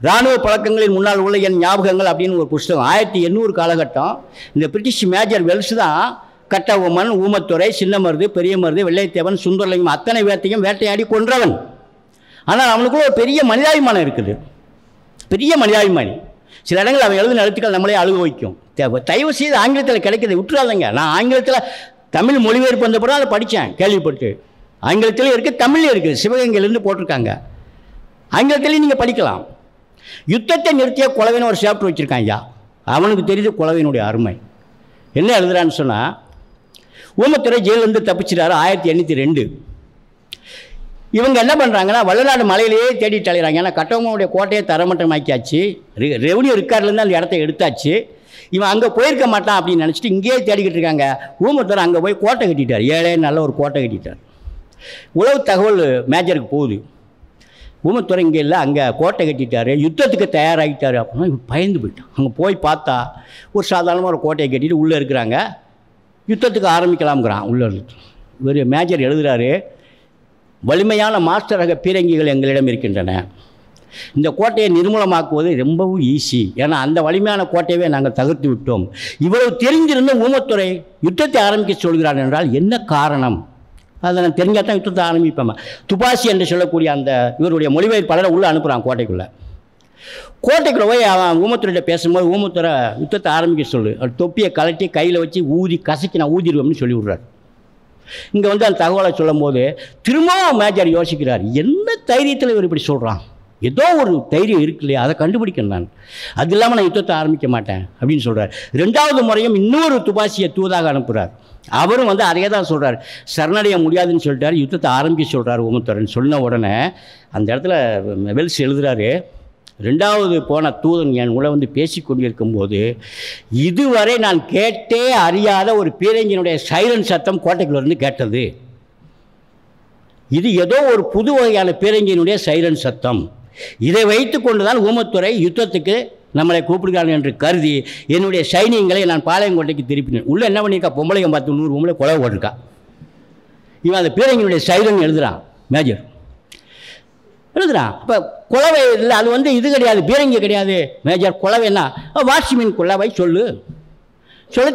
இராணுவ பழக்கங்களின் முன்னால் உள்ள என் ஞாபகங்கள் அப்படின்னு ஒரு புஸ்தகம். 1800 காலகட்டம். இந்த பிரிட்டிஷ் மேஜர் வெல்ஸ் தான் கட்டபொம்மன், ஊமத்துறை, சின்னமருது, பெரிய மருது, வெள்ளைத்தேவன், சுந்தரலிங்கம் அத்தனை பேர்த்தையும் வேட்டையாடி கொன்றவன். ஆனால் அவனுக்குள்ள ஒரு பெரிய மனிதாபிமானம் இருக்குது, பெரிய மனிதாபிமானி. சில இடங்கள் அவன் எழுதின எழுத்துக்கள் நம்மளே அழுக வைக்கும். தயவு செய்து ஆங்கிலத்தில் கிடைக்கிறது விட்டுறாதங்க. நான் ஆங்கிலத்தில் தமிழ் மொழிபெயர்ப்பு வந்த பிறகு அதை படித்தேன், கேள்விப்பட்டு. ஆங்கிலத்திலே இருக்குது, தமிழ்லேயும் இருக்குது, சிவகங்கையிலேருந்து போட்டிருக்காங்க. ஆங்கிலத்திலையும் நீங்கள் படிக்கலாம். யுத்தத்தை நிறுத்திய குலவைன்னு ஒரு சாப்டர் வச்சுருக்கான். ஐயா, அவனுக்கு தெரியுது குலவையினுடைய அருமை. என்ன எழுதுறான்னு சொன்னால், ஊமத்துறை ஜெயிலிருந்து தப்பிச்சிட்டாரு 1802. இவங்க என்ன பண்ணுறாங்கன்னா, வல்லநாடு மலையிலேயே தேடிட்டு அலைகிறாங்க. ஏன்னா கட்டபொம்மனுடைய கோட்டையை தரமட்டமாக்கியாச்சு, ரெவன்யூ ரிக்கார்ட்லேருந்து அந்த இடத்த எடுத்தாச்சு. இவன் அங்கே போயிருக்க மாட்டான் அப்படின்னு நினச்சிட்டு இங்கேயே தேடிக்கிட்டு இருக்காங்க. ஊமத்துறை அங்கே போய் கோட்டை கட்டிட்டார், ஏழே நல்ல ஒரு கோட்டை கட்டிட்டார். உளவு தகவல் மேஜருக்கு போகுது, ஊமத்துறை இங்கே இல்லை, அங்கே கோட்டை கட்டிட்டார், யுத்தத்துக்கு தயாராகிட்டார். அப்படின்னா இவன் பயந்து போயிட்டான். அங்கே போய் பார்த்தா ஒரு சாதாரணமாக ஒரு கோட்டையை கட்டிட்டு உள்ளே இருக்கிறாங்க, யுத்தத்துக்கு ஆரம்பிக்கலாம்ங்கிறான். உள்ளே இவர் மேஜர் எழுதுகிறாரு, வலிமையான மாஸ்டர் ரக பீரங்கிகள் எங்களிடம் இருக்கின்றன. இந்த கோட்டையை நிர்மூலமாக்குவது ரொம்பவும் ஈஸி. ஏன்னா அந்த வலிமையான கோட்டையவே நாங்கள் தகர்த்து விட்டோம். இவ்வளவு தெரிஞ்சிருந்த ஊமத்துறை யுத்தத்தை ஆரம்பிக்க சொல்கிறார் என்றால் என்ன காரணம்? அதை நான் தெரிஞ்சால் தான் யுத்தத்தை ஆரம்பிப்பேன். துபாசி என்று சொல்லக்கூடிய அந்த இவருடைய மொழிபெயர்ப்பாளரை உள்ளே அனுப்புகிறான் கோட்டைக்குள்ளே. போய் அவன் ஊமத்துறையிட்ட பேசும்போது ஊமத்துறை யுத்தத்தை ஆரம்பிக்க சொல்லு, தொப்பியை கலட்டி கையில் வச்சு ஊதி கசக்கி நான் ஊதிடுவேன்னு சொல்லி விட்றாரு. இங்கே வந்து அந்த தகவலை சொல்லும் போது திரும்பவும் மேஜர் யோசிக்கிறார், என்ன தைரியத்தில் இவர் இப்படி சொல்கிறான், ஏதோ ஒரு தைரியம் இருக்கு இல்லையா, அதை கண்டுபிடிக்கணும் நான், அது இல்லாமல் நான் யுத்தத்தை ஆரம்பிக்க மாட்டேன் அப்படின்னு சொல்கிறார். 2வது முறையும் இன்னொரு துபாசியை தூதாக அனுப்புகிறார். அவரும் வந்து அதே தான் சொல்கிறார், சரணடைய முடியாதுன்னு சொல்லிட்டார், யுத்தத்தை ஆரம்பிக்க சொல்கிறார் ஊமத்துறைன்னு. சொன்ன உடனே அந்த இடத்துல வெல்ஸ் எழுதுகிறாரு, 2வது போன தூதன் என் கூட வந்து பேசி கொண்டிருக்கும்போது இதுவரை நான் கேட்டே அறியாத ஒரு பீரங்கியினுடைய சைரன் சத்தம் கோட்டைக்குள்ளேருந்து கேட்டது. இது ஏதோ ஒரு புது வகையான பீரங்கியினுடைய சைரன் சத்தம். இதை வைத்து கொண்டு தான் ஊமத்துறை யுத்தத்துக்கு நம்மளை கூப்பிடுகிறான் என்று கருதி என்னுடைய சைனியங்களை நான் பாளையங்கோட்டைக்கு திருப்பினேன். உள்ளே என்ன பண்ணியிருக்கா, பொம்பளைங்க பார்த்து 100 பொம்பளை கொலை போட்டிருக்கா. இவன் அந்த பீரங்கியினுடைய சைரன் எழுதுகிறான், மேஜர் எழுதுகிறான். இப்போ குழவை இல்லை, அது வந்து இது கிடையாது, பீரங்கி கிடையாது மேஜர். குழவைன்னா வாட்ச்மேன் குழவை சொல்ல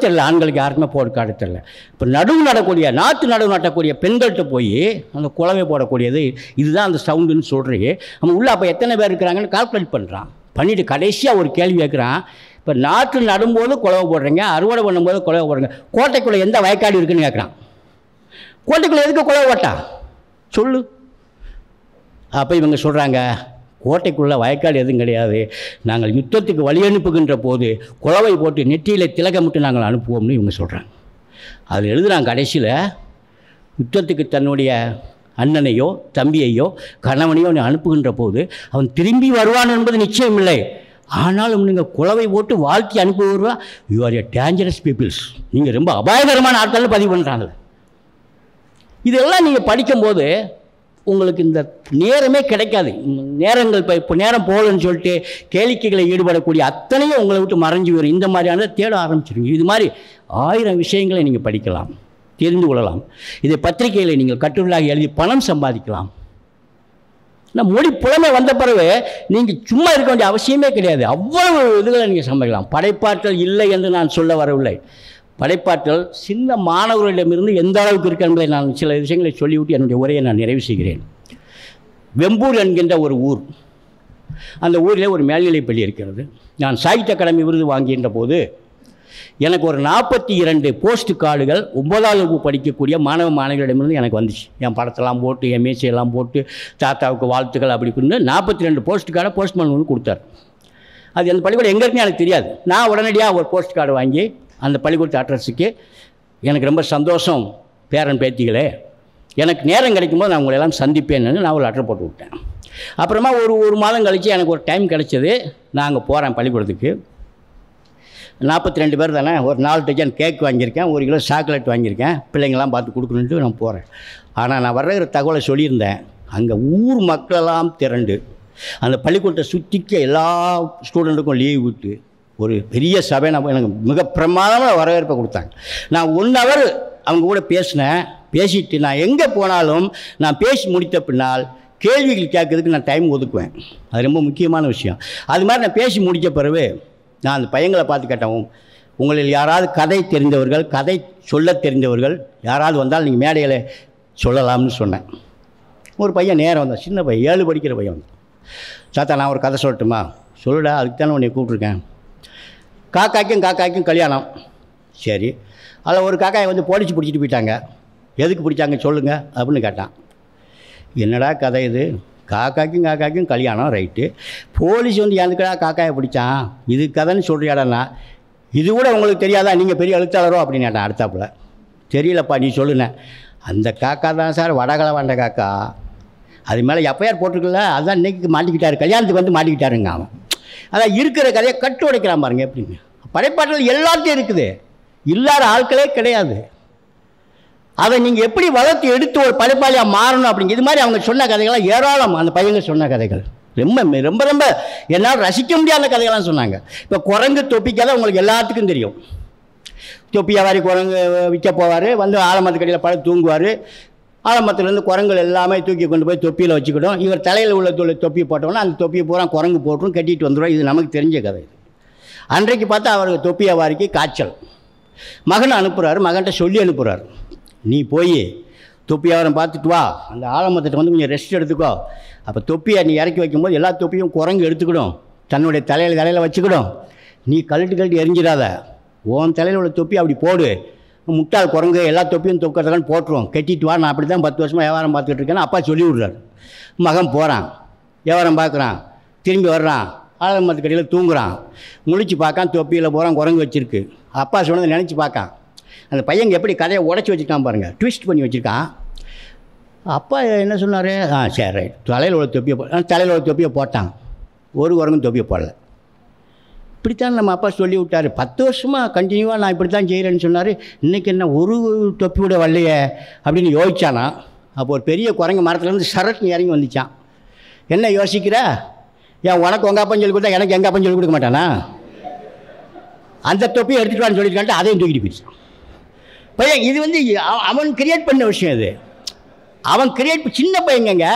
தெரியல, ஆண்களுக்கு யாருக்குமே போட காட்ட தெரியல. இப்போ நடுவு நடக்கூடிய பெண்கள்கிட்ட போய் அந்த குழவை போடக்கூடியது இதுதான் அந்த சவுண்டுன்னு சொல்கிறீங்க. நம்ம உள்ளே அப்போ எத்தனை பேர் இருக்கிறாங்கன்னு கால்குலேட் பண்ணுறான். பண்ணிவிட்டு கடைசியாக ஒரு கேள்வி கேட்குறான், இப்போ நாற்று நடும்போது குழவை போடுறீங்க, அறுவடை பண்ணும்போது குழவை போடுறீங்க, கோட்டைக்குள்ளே எந்த வயக்காடு இருக்குதுன்னு கேட்குறான். கோட்டைக்குள்ளே எதுக்கு குழவை போட்டா சொல்லு. அப்போ இவங்க சொல்கிறாங்க, கோட்டைக்குள்ளே வயக்காடு எதுவும் கிடையாது, நாங்கள் யுத்தத்துக்கு வழி அனுப்புகின்ற போது குழவை போட்டு நெற்றியில் திலகமிட்டு நாங்கள் அனுப்புவோம்னு இவங்க சொல்கிறாங்க. அதில் எழுதுகிறாங்க கடைசியில், யுத்தத்துக்கு தன்னுடைய அண்ணனையோ தம்பியையோ கணவனையோ அனுப்புகின்ற போது அவன் திரும்பி வருவான் என்பது நிச்சயம் இல்லை, ஆனாலும் நீங்கள் குழவை போட்டு வாழ்த்தி அனுப்புவா, you are a dangerous peoples, நீங்கள் ரொம்ப அபாயகரமான ஆட்கள்னு பதிவு பண்ணுறாங்க. இதெல்லாம் நீங்கள் படிக்கும்போது உங்களுக்கு இந்த நேரமே கிடைக்காது. நேரங்கள் இப்போ நேரம் போகலன்னு சொல்லிட்டு கேளிக்கைகளை ஈடுபடக்கூடிய அத்தனையும் உங்களை விட்டு மறைஞ்சு வரும். இந்த மாதிரியானதை தேட ஆரம்பிச்சிருங்க. இது மாதிரி 1000 விஷயங்களை நீங்கள் படிக்கலாம், தெரிந்து கொள்ளலாம். இதை பத்திரிகையில் நீங்கள் கட்டுரையாக எழுதி பணம் சம்பாதிக்கலாம். ஆனால் மொழி புலமை வந்த பிறகு நீங்கள் சும்மா இருக்க வேண்டிய அவசியமே கிடையாது. அவ்வளவு இதுகளை நீங்கள் சம்பாதிக்கலாம். படைப்பாற்றல் இல்லை என்று நான் சொல்ல வரவில்லை. படைப்பாற்றல் சின்ன மாணவர்களிடமிருந்து எந்த அளவுக்கு இருக்கு என்பதை நான் சில விஷயங்களை சொல்லிவிட்டு என்னுடைய உரையை நான் நிறைவு செய்கிறேன். வெம்பூர் என்கின்ற ஒரு ஊர், அந்த ஊரில் ஒரு மேல்நிலைப்பள்ளி இருக்கிறது. நான் சாகித்ய அகாடமி விருது வாங்குகின்ற போது எனக்கு ஒரு 42 போஸ்ட் கார்டுகள் 9ஆம் வகுப்பு படிக்கக்கூடிய மாணவர்களிடமிருந்து எனக்கு வந்துச்சு. என் படத்தெல்லாம் போட்டு என் மேசையெல்லாம் போட்டு தாத்தாவுக்கு வாழ்த்துக்கள் அப்படி இப்படின்னு 42 போஸ்ட் கார்டை போஸ்ட்மேன் வந்து கொடுத்தார். அது அந்த பள்ளிக்கூடம் எங்கே இருக்குன்னு எனக்கு தெரியாது. நான் உடனடியாக ஒரு போஸ்ட் கார்டு வாங்கி அந்த பள்ளிக்கூடத்து அட்ரஸுக்கு, எனக்கு ரொம்ப சந்தோஷம் பேரன் பேத்திகளே, எனக்கு நேரம் கிடைக்கும்போது நான் உங்களெல்லாம் சந்திப்பேன்னு நான் ஒரு லெட்டர் போட்டு விட்டேன். அப்புறமா ஒரு மாதம் கழித்து எனக்கு ஒரு டைம் கிடச்சிது. நான் அங்கே போகிறேன் பள்ளிக்கூடத்துக்கு. 42 பேர் தானே, ஒரு 4 டஜன் கேக் வாங்கியிருக்கேன், 1 கிலோ சாக்லேட் வாங்கியிருக்கேன், பிள்ளைங்கள்லாம் பார்த்து கொடுக்கணுன்ட்டு நான் போகிறேன். ஆனால் நான் வர்ற தகவலை சொல்லியிருந்தேன். அங்கே ஊர் மக்களெல்லாம் திரண்டு அந்த பள்ளிக்கூடத்தை சுற்றிக்க எல்லா ஸ்டூடெண்ட்டுக்கும் லீவ் விட்டு ஒரு பெரிய சபை நம்ம எனக்கு மிக பிரமாதமான வரவேற்பை கொடுத்தாங்க. நான் 1 ஹவர் அவங்க கூட பேசிட்டு நான் எங்கே போனாலும் நான் பேசி முடித்த பின்னால் கேள்விகள் கேட்கறதுக்கு நான் டைம் ஒதுக்குவேன். அது ரொம்ப முக்கியமான விஷயம். அது மாதிரி நான் பேசி முடித்த பிறகு நான் அந்த பையங்களை பார்த்து கேட்டவும், உங்களில் யாராவது கதை தெரிந்தவர்கள், கதை சொல்ல தெரிந்தவர்கள் யாராவது வந்தால் நீங்கள் மேடையில் சொல்லலாம்னு சொன்னேன். ஒரு பையன் நேரம் வந்தான், சின்ன பையன், 7 படிக்கிற பையன் வந்து, சாத்தா நான் ஒரு கதை சொல்லட்டுமா? சொல்லுடா, அதுக்கு தானே உன்னை கூப்பிட்ருக்கேன். காக்காய்க்கும் கல்யாணம். சரி, அதில் ஒரு காக்காயை வந்து போலீஸ் பிடிச்சிட்டு போயிட்டாங்க. எதுக்கு பிடிச்சாங்க சொல்லுங்கள் அப்படின்னு கேட்டான். என்னடா கதை இது? காக்காய்க்கும் கல்யாணம், ரைட்டு. போலீஸ் வந்து எதுக்குடா காக்காயை பிடிச்சான், இது கதைன்னு சொல்கிறியாடாண்ணா? இது கூட உங்களுக்கு தெரியாதா, நீங்கள் பெரிய எழுத்தாளரோ அப்படின்னு கேட்டான். அடுத்தாப்புல, தெரியலப்பா நீ சொல்லுண்ணே. அந்த காக்கா தான் சார் வடகலை வந்த காக்கா, அது மேலே எஃப்ஐஆர் போட்டிருக்கல, அதுதான் இன்றைக்கி மாட்டிக்கிட்டாரு, கல்யாணத்துக்கு வந்து மாட்டிக்கிட்டாருங்க அவன். அதான் இருக்கிற கதையை கட்டு உடைக்கிறான் பாருங்க எப்படிங்க. படைப்பாற்றல் எல்லாத்தையும் இருக்குது, இல்லாத ஆட்களே கிடையாது. அதை நீங்கள் எப்படி வளர்த்து எடுத்து ஒரு படைப்பாளியாக மாறணும் அப்படிங்க. இது மாதிரி அவங்க சொன்ன கதைகள்லாம் ஏராளம். அந்த பையங்க சொன்ன கதைகள் ரொம்ப ரொம்ப ரொம்ப என்னால் ரசிக்க முடியாத கதைகள்லாம் சொன்னாங்க. இப்போ குரங்கு தொப்பிக்காத உங்களுக்கு எல்லாத்துக்கும் தெரியும். தொப்பியாவாரி குரங்கு விற்க போவார், வந்து ஆலமரத்து கடையில் படம் தூங்குவார். ஆலமரத்துலேருந்து குரங்குகள் எல்லாமே தூக்கி கொண்டு போய் தொப்பியில் வச்சுக்கிடும். இவர் தலையில் உள்ள தொப்பி போட்டோன்னா அந்த தொப்பியை பூரா குரங்கு போட்டுரும், கட்டிட்டு வந்துடும். இது நமக்கு தெரிஞ்ச கதை. இது அன்றைக்கு பார்த்தா அவருக்கு தொப்பி வியாபாரிக்கு காய்ச்சல். மகனை அனுப்புகிறாரு, மகன்கிட்ட சொல்லி அனுப்புகிறார், நீ போய் தொப்பி வியாபாரம் பார்த்துட்டு வா, அந்த ஆலமரத்தை வந்து கொஞ்சம் ரெஸ்ட் எடுத்துக்கோ. அப்போ தொப்பியை நீ இறக்கி வைக்கும்போது எல்லா தொப்பியும் குரங்கு எடுத்துக்கிடும், தன்னுடைய தலையில் வச்சுக்கிடும். நீ கழட்டி எரிஞ்சிடாத, உன் தலையில் உள்ள தொப்பி அப்படி போடு, முட்டாள் குரங்கு எல்லா தொப்பியும் தொக்கிறதுக்கான்னு போட்டுரும், கட்டிட்டு வா. நான் அப்படி தான் 10 வருஷமாக வியாபாரம் பார்த்துட்டு இருக்கேன்னு அப்பா சொல்லி விட்றாரு. மகன் போகிறான், வியாபாரம் பார்க்குறான், திரும்பி வர்றான், ஆலமரத்து கடையில் தூங்குறான். முழிச்சு பார்க்கான், தொப்பியில் போகிறான், குரங்கு வச்சுருக்கு. அப்பா சொன்னதை நினச்சி பார்க்கான். அந்த பையன் எப்படி கதையை உடச்சி வச்சுருக்கான் பாருங்கள், ட்விஸ்ட் பண்ணி வச்சுருக்கான். அப்பா என்ன சொன்னார், சரி ரைட், தலையில் உள்ள தொப்பியை போட்டான், ஒரு குரங்கும் தொப்பியை போடல. இப்படித்தான் நம்ம அப்பா சொல்லி விட்டார். 10 வருஷமாக கண்டினியூவாக நான் இப்படி தான் செய்கிறேன்னு சொன்னார். இன்றைக்கி என்ன ஒரு தொப்பியோட வரலையே அப்படின்னு யோசிச்சானா. அப்போ ஒரு பெரிய குரங்கு மரத்துலேருந்து சரட்னு இறங்கி வந்துச்சான். என்ன யோசிக்கிற, ஏன் உனக்கு உங்கள் அப்பன்னு சொல்லி கொடுத்தா எனக்கு எங்கள் அப்பன்னு சொல்லி கொடுக்க மாட்டானா? அந்த தொப்பியை எடுத்துகிட்டு வான்னு சொல்லியிருக்கான்ட்டு அதையும் தூக்கிட்டு போயிடுச்சான் பையன். இது வந்து அவன் கிரியேட் பண்ண விஷயம். இது அவன் கிரியேட், சின்ன பையங்க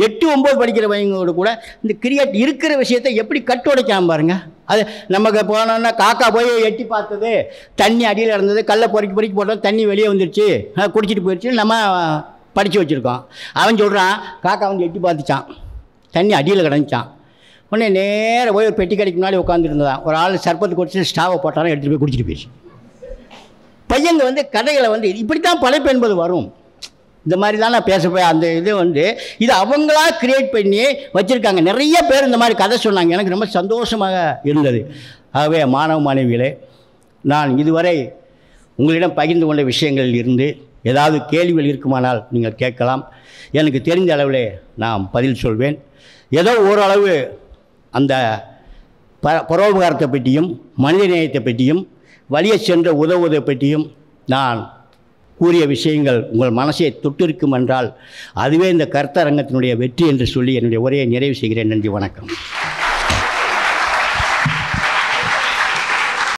8, 9 படிக்கிற பையங்களோட கூட இந்த கிரியேட் இருக்கிற விஷயத்தை எப்படி கட்டுடைக்காம பாருங்க. அது நமக்கு போனோன்னா காக்கா போய் எட்டி பார்த்தது, தண்ணி அடியில் இருந்தது, கல்லை பொறுக்கி போட்டோம், தண்ணி வெளியே வந்துருச்சு, குடிச்சிட்டு போயிடுச்சு, நம்ம படித்து வச்சுருக்கோம். அவன் சொல்கிறான், காக்கா வந்து எட்டி பார்த்துச்சான், தண்ணி அடியில் கிடந்துச்சான். உடனே நேராக போய் ஒரு பெட்டி கடைக்கு முன்னாடி உட்காந்துருந்தான். ஒரு ஆள் சர்பத்து குடிச்சு ஸ்டாவை போட்டாலும் எடுத்துகிட்டு போய் குடிச்சிட்டு போயிடுச்சு. பையங்க வந்து கதைகளை வந்து இப்படித்தான் படைப்பு என்பது வரும். இந்த மாதிரி தான் நான் பேசப்போய் அந்த இது வந்து இது அவங்களா கிரியேட் பண்ணி வச்சுருக்காங்க. நிறைய பேர் இந்த மாதிரி கதை சொன்னாங்க, எனக்கு ரொம்ப சந்தோஷமாக இருந்தது. ஆகவே மாணவ மாணவிகளே, நான் இதுவரை உங்களிடம் பகிர்ந்து கொண்ட விஷயங்களில் இருந்து ஏதாவது கேள்விகள் இருக்குமானால் நீங்கள் கேட்கலாம். எனக்கு தெரிந்த அளவில் நான் பதில் சொல்வேன். ஏதோ ஓரளவு அந்த பரோபகாரத்தை பற்றியும் மனித நேயத்தை பற்றியும் வலிய சென்ற உதவுவதை பற்றியும் நான் கூறிய விஷயங்கள் உங்கள் மனசை தொட்டிருக்கும் என்றால் அதுவே இந்த கருத்தரங்கத்தினுடைய வெற்றி என்று சொல்லி என்னுடைய உரையை நிறைவு செய்கிறேன். நன்றி, வணக்கம்.